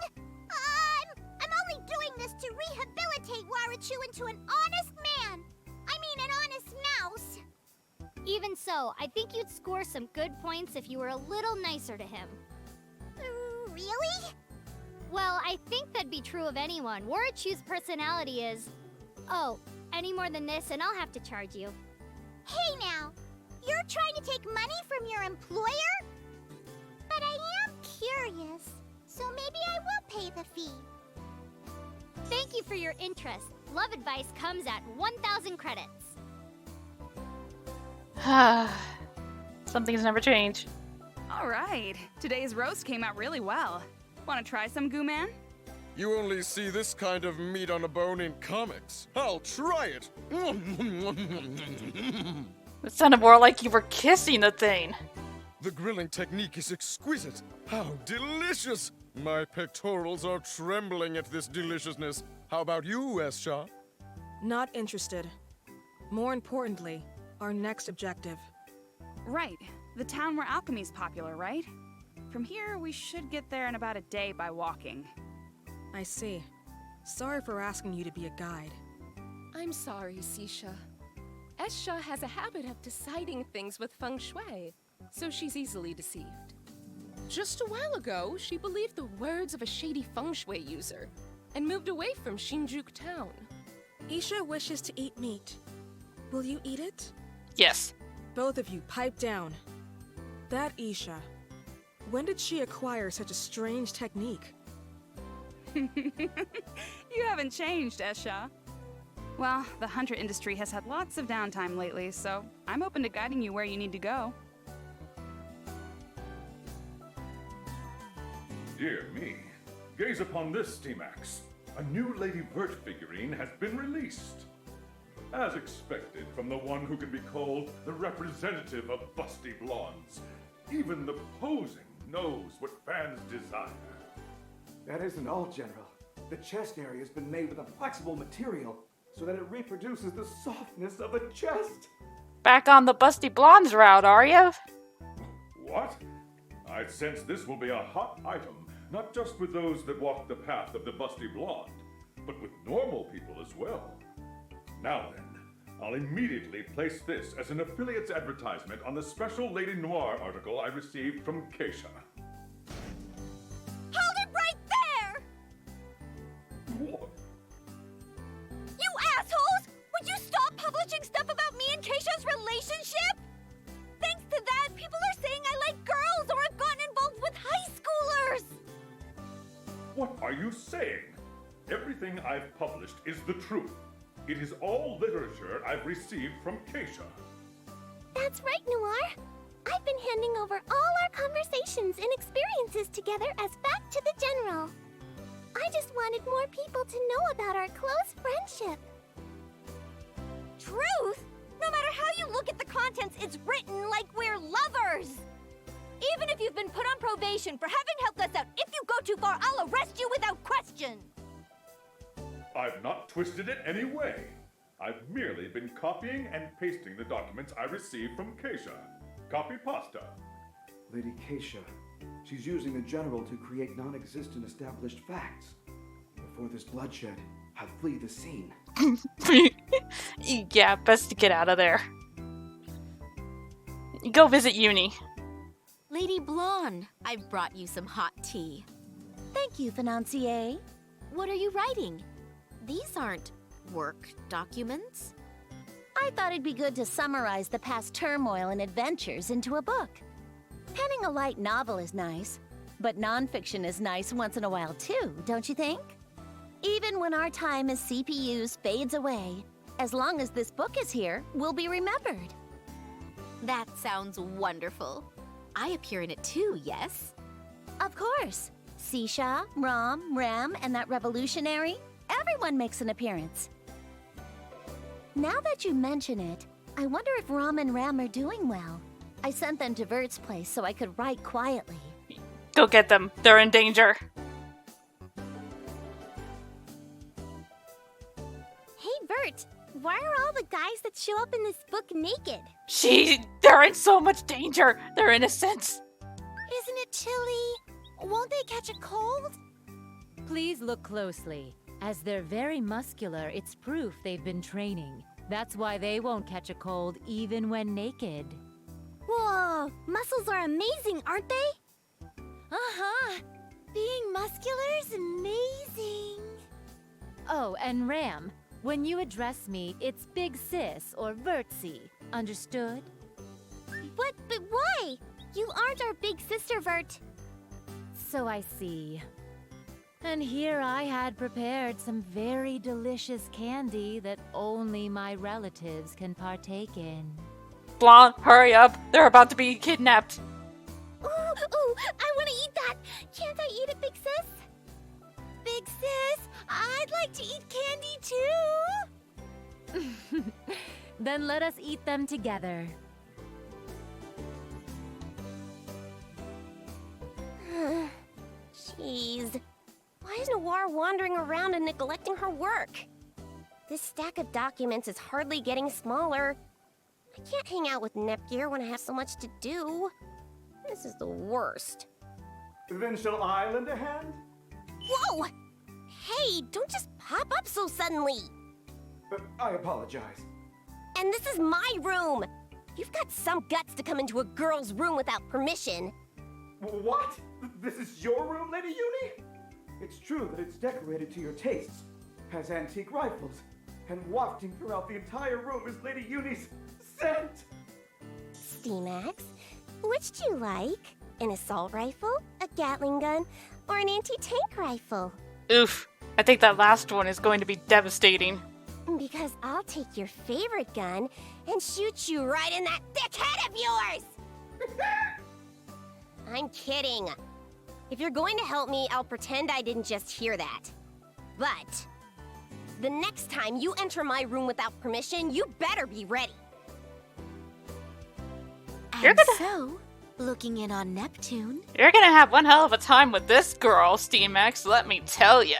I'm only doing this to rehabilitate Warachu into an honest man. I mean an honest mouse. Even so, I think you'd score some good points if you were a little nicer to him. Really? Well, I think that'd be true of anyone. Warachu's personality is... Oh, any more than this and I'll have to charge you. Hey now, you're trying to take money from your employer? But I am curious, so maybe I will pay the fee. Thank you for your interest. Love advice comes at 1,000 credits. Some things never change. All right, today's roast came out really well. Want to try some, Goo Man? You only see this kind of meat on a bone in comics. I'll try it. It sounded more like you were kissing the thing. The grilling technique is exquisite. How delicious! My pectorals are trembling at this deliciousness. How about you, Escha? Not interested. More importantly, our next objective. Right, the town where alchemy's popular, right? From here, we should get there in about a day by walking. I see. Sorry for asking you to be a guide. I'm sorry, Sisha. Escha has a habit of deciding things with feng shui, so she's easily deceived. Just a while ago, she believed the words of a shady feng shui user and moved away from Shinjuku town. Isha wishes to eat meat. Will you eat it? Yes. Both of you, pipe down. That Isha. When did she acquire such a strange technique? You haven't changed, Escha. Well, the hunter industry has had lots of downtime lately, so I'm open to guiding you where you need to go. Dear me. Gaze upon this, T-Max. A new Lady Vert figurine has been released. As expected from the one who can be called the representative of busty blondes. Even the posing knows what fans desire. That isn't all, General. The chest area has been made with a flexible material so that it reproduces the softness of a chest. Back on the busty blondes route, are you? What? I sense this will be a hot item, not just with those that walk the path of the busty blonde, but with normal people as well. Now then, I'll immediately place this as an affiliate's advertisement on the special Lady Noir article I received from Keisha. Hold it right there! What? You assholes! Would you stop publishing stuff about me and Keisha's relationship? Thanks to that, people are saying I like girls or I've gotten involved with high schoolers! What are you saying? Everything I've published is the truth. It is all literature I've received from Keisha. That's right, Noir. I've been handing over all our conversations and experiences together as fact to the General. I just wanted more people to know about our close friendship. Truth? No matter how you look at the contents, it's written like we're lovers! Even if you've been put on probation for having helped us out, if you go too far, I'll arrest you without question! I've not twisted it any way. I've merely been copying and pasting the documents I received from Keisha. Copy pasta. Lady Keisha, she's using the General to create non-existent established facts. Before this bloodshed, I'll flee the scene. Yeah, best to get out of there. Go visit Uni. Lady Blonde, I've brought you some hot tea. Thank you, Financier. What are you writing? These aren't work documents. I thought it'd be good to summarize the past turmoil and adventures into a book. Penning a light novel is nice, but nonfiction is nice once in a while too, don't you think? Even when our time as CPUs fades away, as long as this book is here, we'll be remembered. That sounds wonderful. I appear in it too, yes? Of course. Sisha, Ram, Ram, and that revolutionary, everyone makes an appearance. Now that you mention it, I wonder if Ram and Ram are doing well. I sent them to Vert's place so I could write quietly. Go get them. They're in danger. Hey, Vert, why are all the guys that show up in this book naked? They're in so much danger. They're innocent. Isn't it chilly? Won't they catch a cold? Please look closely. As they're very muscular, it's proof they've been training. That's why they won't catch a cold even when naked. Whoa, muscles are amazing, aren't they? Uh-huh. Being muscular is amazing. Oh, and Ram, when you address me, it's Big Sis or Vertsy. Understood? But why? You aren't our big sister, Vert. So I see. And here I had prepared some very delicious candy that only my relatives can partake in. Blonde, hurry up. They're about to be kidnapped. Ooh, I want to eat that. Can't I eat it, Big Sis? Big Sis, I'd like to eat candy too. Then let us eat them together. Jeez. Why is Noir wandering around and neglecting her work? This stack of documents is hardly getting smaller. I can't hang out with Nepgear when I have so much to do. This is the worst. Then shall I lend a hand? Whoa! Hey, don't just pop up so suddenly! I apologize. And this is my room! You've got some guts to come into a girl's room without permission. What? This is your room, Lady Uni? It's true that it's decorated to your tastes, has antique rifles, and wafting throughout the entire room is Lady Uni's scent! Steamax, which do you like? An assault rifle, a Gatling gun, or an anti-tank rifle? Oof. I think that last one is going to be devastating. Because I'll take your favorite gun and shoot you right in that thick head of yours! I'm kidding. If you're going to help me, I'll pretend I didn't just hear that. But the next time you enter my room without permission, you better be ready. So, looking in on Neptune. You're gonna have one hell of a time with this girl, Steamax, let me tell ya.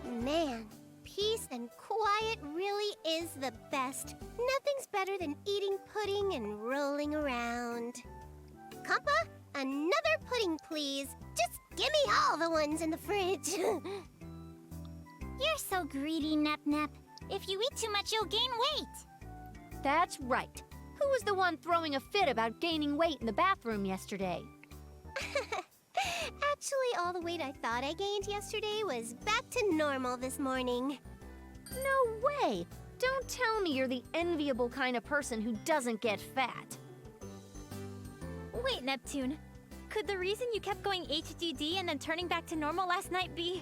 Man, peace and quiet really is the best. Nothing's better than eating pudding and rolling around. Compa, another pudding, please. Just give me all the ones in the fridge. You're so greedy, Nep Nep. If you eat too much, you'll gain weight. That's right. Who was the one throwing a fit about gaining weight in the bathroom yesterday? Actually, all the weight I thought I gained yesterday was back to normal this morning. No way! Don't tell me you're the enviable kind of person who doesn't get fat. Wait, Neptune. Could the reason you kept going HDD and then turning back to normal last night be?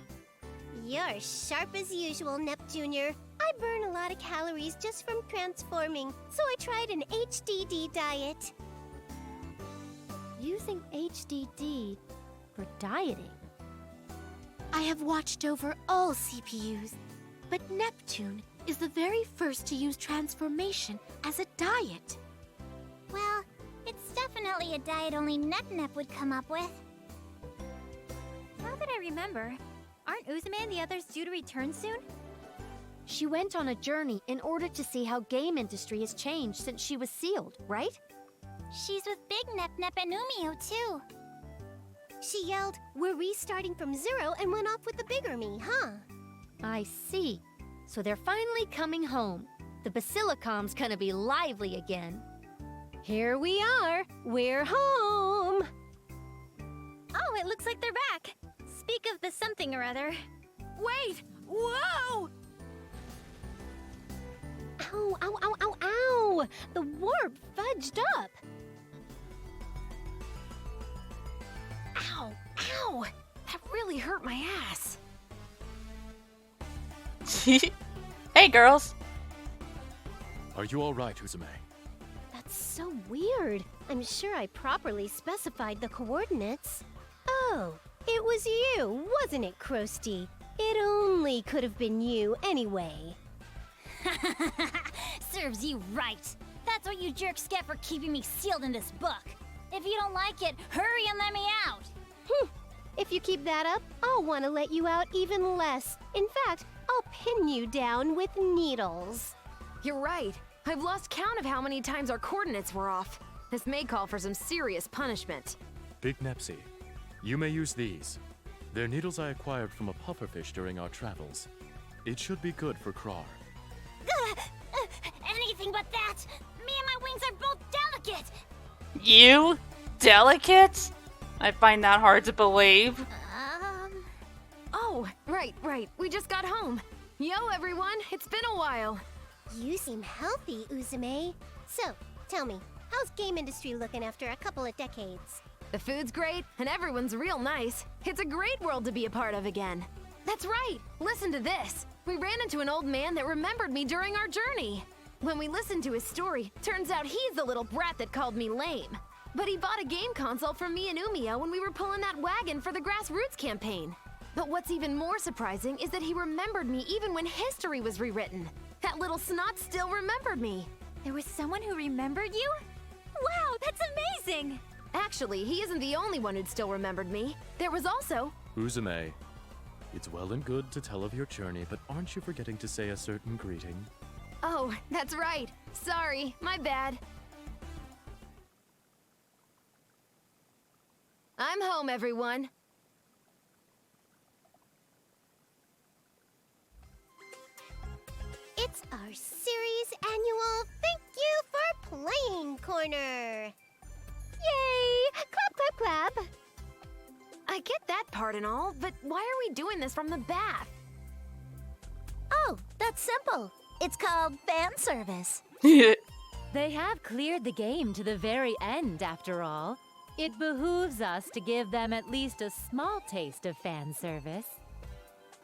You're sharp as usual, Nep Jr. I burn a lot of calories just from transforming, so I tried an HDD diet. Using HDD for dieting? I have watched over all CPUs, but Neptune is the very first to use transformation as a diet. Well, it's definitely a diet only Nep Nep would come up with. Now that I remember, aren't Uzume and the others due to return soon? She went on a journey in order to see how game industry has changed since she was sealed, right? She's with Big Nep Nep and Umio, too. She yelled, "We're restarting from zero," and went off with the bigger me, huh? I see. So they're finally coming home. The Basilicom's gonna be lively again. Here we are. We're home. Oh, it looks like they're back. Speak of the something or other. Wait! Whoa! Ow, ow, ow, ow, ow! The warp fudged up. Ow! Ow! That really hurt my ass. Hey, girls. Are you all right, Uzume? That's so weird. I'm sure I properly specified the coordinates. Oh, it was you, wasn't it, Krusty? It only could have been you anyway. Serves you right. That's what you jerks get for keeping me sealed in this book. If you don't like it, hurry and let me out. If you keep that up, I'll want to let you out even less. In fact, I'll pin you down with needles. You're right. I've lost count of how many times our coordinates were off. This may call for some serious punishment. Big Nepsi, you may use these. They're needles I acquired from a pufferfish during our travels. It should be good for Krar. Anything but that! Me and my wings are both delicate! You? Delicate? I find that hard to believe. Oh, right. We just got home. Yo, everyone, it's been a while. You seem healthy, Uzume. So, tell me, how's game industry looking after a couple of decades? The food's great, and everyone's real nice. It's a great world to be a part of again. That's right! Listen to this! We ran into an old man that remembered me during our journey. When we listened to his story, turns out he's the little brat that called me lame. But he bought a game console for me and Umio when we were pulling that wagon for the Grassroots campaign. But what's even more surprising is that he remembered me even when history was rewritten. That little snot still remembered me. There was someone who remembered you? Wow, that's amazing! Actually, he isn't the only one who'd still remembered me. There was also... Uzume, it's well and good to tell of your journey, but aren't you forgetting to say a certain greeting? Oh, that's right. Sorry, my bad. I'm home, everyone. It's our series annual Thank You for Playing Corner. Yay! Clap, clap, clap. I get that part and all, but why are we doing this from the bath? Oh, that's simple. It's called fan service. They have cleared the game to the very end, after all. It behooves us to give them at least a small taste of fan service.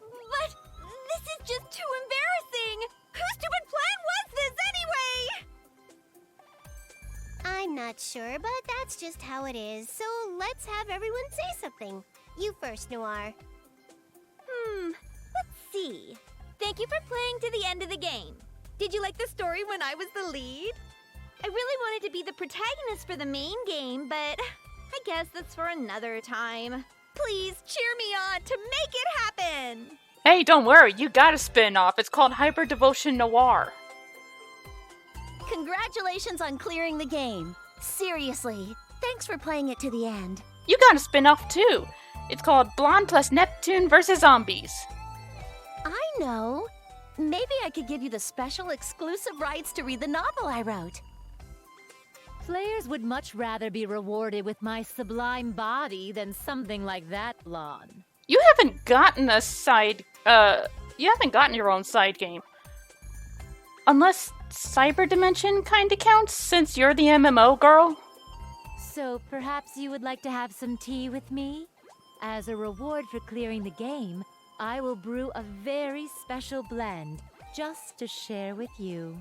But this is just too embarrassing! Whose stupid plan was this anyway? I'm not sure, but that's just how it is. So let's have everyone say something. You first, Noir. Let's see. Thank you for playing to the end of the game. Did you like the story when I was the lead? I really wanted to be the protagonist for the main game, but I guess that's for another time. Please cheer me on to make it happen! Hey, don't worry, you got a spin-off. It's called Hyper Devotion Noir. Congratulations on clearing the game. Seriously, thanks for playing it to the end. You got a spin-off too. It's called Blonde plus Neptune vs. Zombies. I know. Maybe I could give you the special exclusive rights to read the novel I wrote. Players would much rather be rewarded with my sublime body than something like that, Blonde. You haven't gotten a side, you haven't gotten your own side game. Unless Cyber Dimension kinda counts, since you're the MMO girl. So perhaps you would like to have some tea with me? As a reward for clearing the game, I will brew a very special blend just to share with you.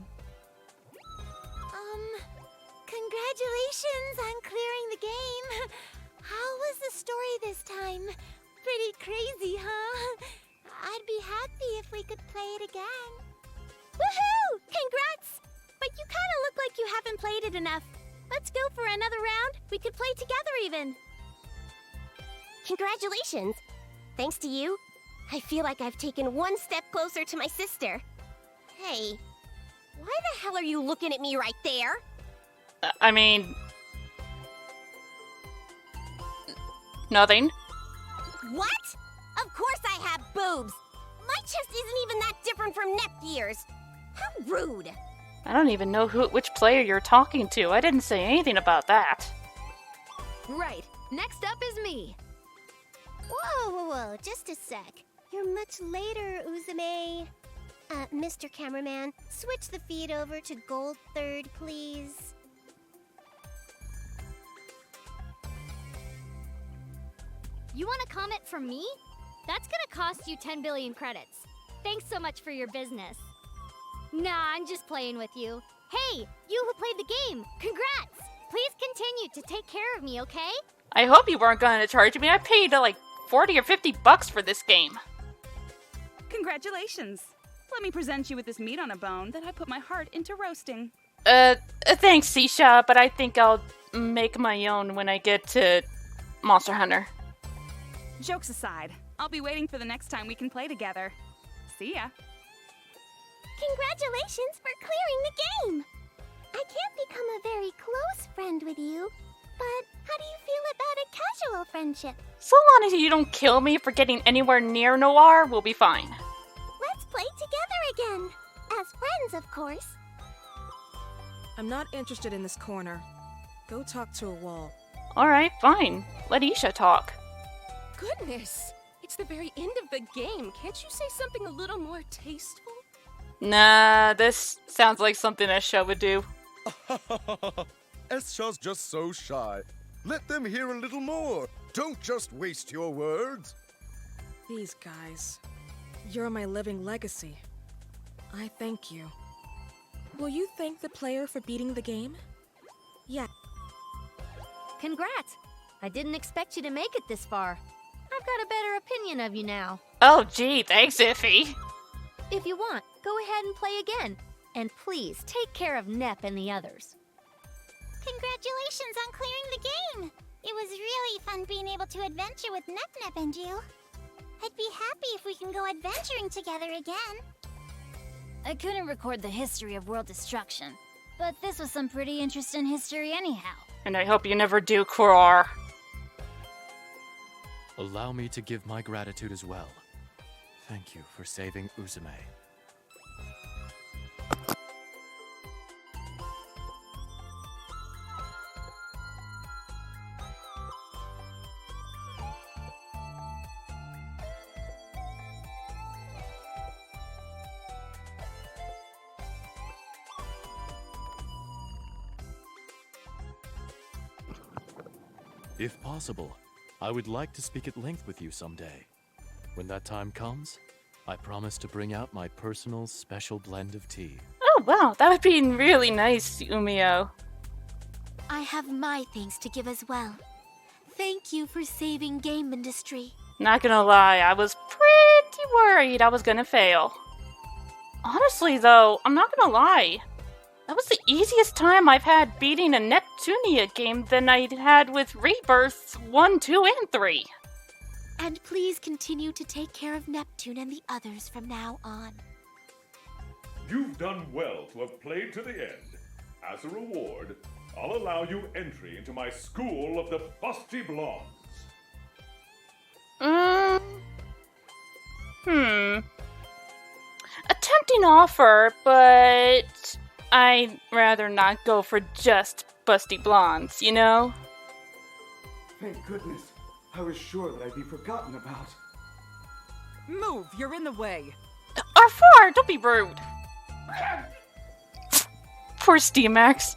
Congratulations on clearing the game. How was the story this time? Pretty crazy, huh? I'd be happy if we could play it again. Woohoo! Congrats! But you kind of look like you haven't played it enough. Let's go for another round. We could play together even. Congratulations. Thanks to you, I feel like I've taken one step closer to my sister. Hey, why the hell are you looking at me right there? I mean... Nothing. What? Of course I have boobs. My chest isn't even that different from Nepgear's. How rude. I don't even know which player you're talking to. I didn't say anything about that. Right. Next up is me. Whoa, just a sec. You're much later, Uzume. Mr. Cameraman, switch the feed over to Gold 3rd, please. You want a comment from me? That's gonna cost you 10 billion credits. Thanks so much for your business. Nah, I'm just playing with you. Hey, you who played the game, congrats! Please continue to take care of me, okay? I hope you weren't going to charge me. I paid like 40 or 50 bucks for this game. Congratulations. Let me present you with this meat on a bone that I put my heart into roasting. Thanks, Sisha, but I think I'll make my own when I get to Monster Hunter. Jokes aside, I'll be waiting for the next time we can play together. See ya. Congratulations for clearing the game! I can't become a very close friend with you, but how do you feel about a casual friendship? So long as you don't kill me for getting anywhere near Noir, we'll be fine. Let's play together again. As friends, of course. I'm not interested in this corner. Go talk to a wall. Alright, fine. Let Isha talk. Goodness! It's the very end of the game. Can't you say something a little more tasteful? Nah, this sounds like something Esha would do. Esha's just so shy. Let them hear a little more. Don't just waste your words. These guys. You're my living legacy. I thank you. Will you thank the player for beating the game? Yeah. Congrats! I didn't expect you to make it this far. I've got a better opinion of you now. Oh, gee, thanks, Iffy. If you want, go ahead and play again. And please, take care of Nep and the others. Congratulations on clearing the game! It was really fun being able to adventure with Nep and you. I'd be happy if we can go adventuring together again. I couldn't record the history of world destruction, but this was some pretty interesting history anyhow. And I hope you never do, Kuror. Allow me to give my gratitude as well. Thank you for saving Uzume. If possible, I would like to speak at length with you someday. When that time comes, I promise to bring out my personal special blend of tea. Oh, wow, that would be really nice, Umio. I have my thanks to give as well. Thank you for saving game industry. Not gonna lie, I was pretty worried I was gonna fail. Honestly, though, I'm not gonna lie. That was the easiest time I've had beating a Neptunia game than I had with Rebirths 1, 2, and 3. And please continue to take care of Neptune and the others from now on. You've done well to have played to the end. As a reward, I'll allow you entry into my school of the Busty Blondes. A tempting offer, but I'd rather not go for just busty blondes, you know? Thank goodness. I was sure that I'd be forgotten about. Move! You're in the way! R4! Don't be rude! Poor Steamax.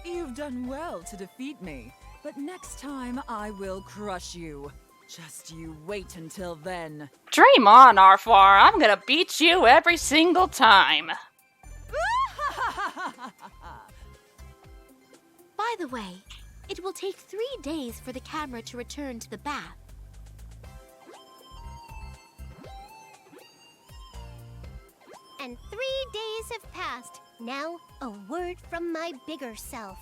You've done well to defeat me, but next time I will crush you. Just you wait until then. Dream on, R4. I'm gonna beat you every single time. By the way, it will take 3 days for the camera to return to the bath. And 3 days have passed. Now, a word from my bigger self.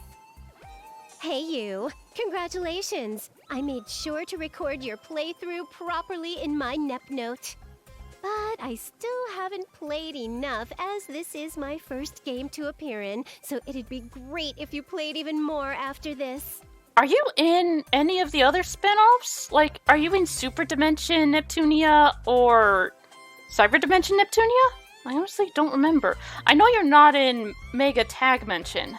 Hey you, congratulations! I made sure to record your playthrough properly in my Nep note. But I still haven't played enough, as this is my first game to appear in, so it'd be great if you played even more after this. Are you in any of the other spin-offs? Like, are you in Super Dimension Neptunia or Cyber Dimension Neptunia? I honestly don't remember. I know you're not in Mega Tagmension.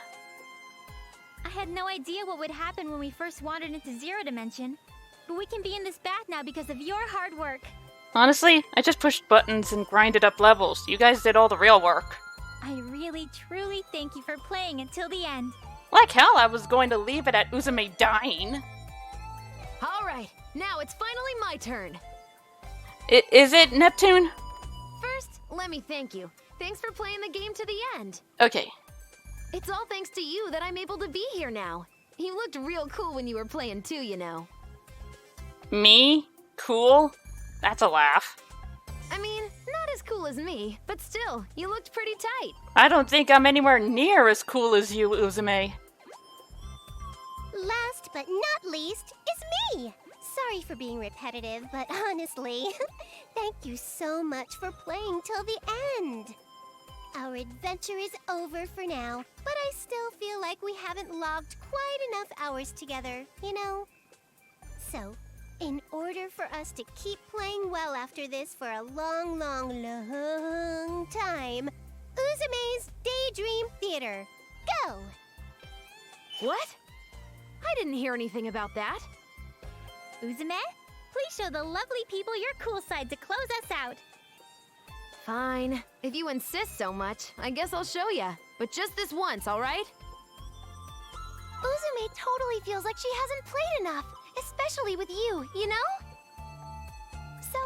I had no idea what would happen when we first wandered into Zero Dimension, but we can be in this bath now because of your hard work. Honestly, I just pushed buttons and grinded up levels. You guys did all the real work. I really, truly thank you for playing until the end. Like hell, I was going to leave it at Uzume dying. Alright, now it's finally my turn. Is it, Neptune? First, let me thank you. Thanks for playing the game to the end. Okay. It's all thanks to you that I'm able to be here now. You looked real cool when you were playing too, you know. Me? Cool? That's a laugh. I mean, not as cool as me, but still, you looked pretty tight. I don't think I'm anywhere near as cool as you, Uzume. Last but not least is me! Sorry for being repetitive, but honestly, thank you so much for playing till the end. Our adventure is over for now, but I still feel like we haven't logged quite enough hours together, you know? So, in order for us to keep playing well after this for a long, long, long time, Uzume's Daydream Theater. Go! What? I didn't hear anything about that. Uzume, please show the lovely people your cool side to close us out. Fine. If you insist so much, I guess I'll show ya. But just this once, alright? Uzume totally feels like she hasn't played enough, especially with you, you know? So,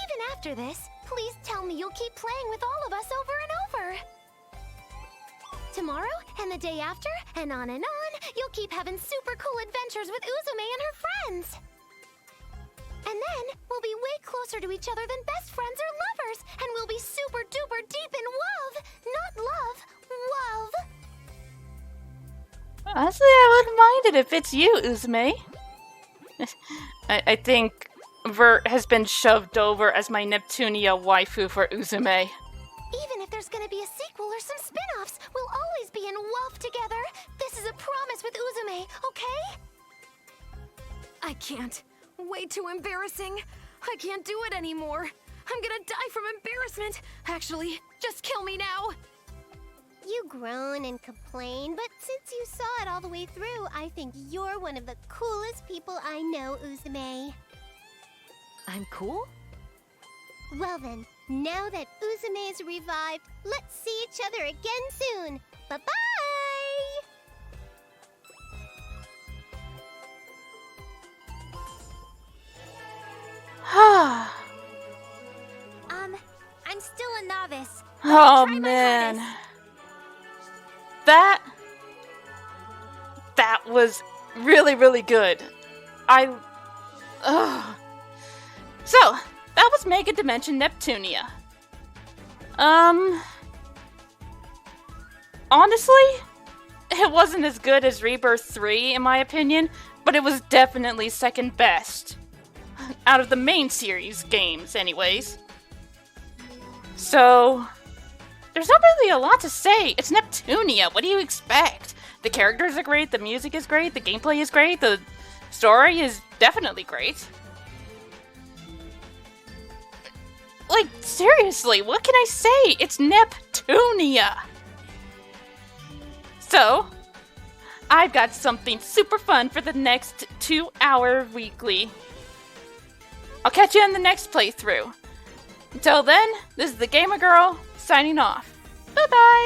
even after this, please tell me you'll keep playing with all of us over and over. Tomorrow, and the day after, and on, you'll keep having super cool adventures with Uzume and her friends. And then, we'll be way closer to each other than best friends or lovers, and we'll be super duper deep in love. Not love, love. Honestly, I wouldn't mind it if it's you, Uzume. I think Vert has been shoved over as my Neptunia waifu for Uzume. Even if there's gonna be a sequel or some spin-offs, we'll always be in love together. This is a promise with Uzume, okay? I can't. Way too embarrassing. I can't do it anymore. I'm gonna die from embarrassment. Actually, just kill me now. You groan and complain, but since you saw it all the way through, I think you're one of the coolest people I know, Uzume. I'm cool? Well then, now that Uzume is revived, let's see each other again soon. Bye-bye! I'm still a novice. Oh man. That was really, really good. So, that was Megadimension Neptunia. Honestly, it wasn't as good as Rebirth 3 in my opinion, but it was definitely second best. Out of the main series games, anyways. So, there's not really a lot to say. It's Neptunia. What do you expect? The characters are great, the music is great, the gameplay is great, the story is definitely great. Like, seriously, what can I say? It's Neptunia! So, I've got something super fun for the next 2-hour weekly. I'll catch you in the next playthrough. Until then, this is the Gamer Girl, signing off. Bye-bye!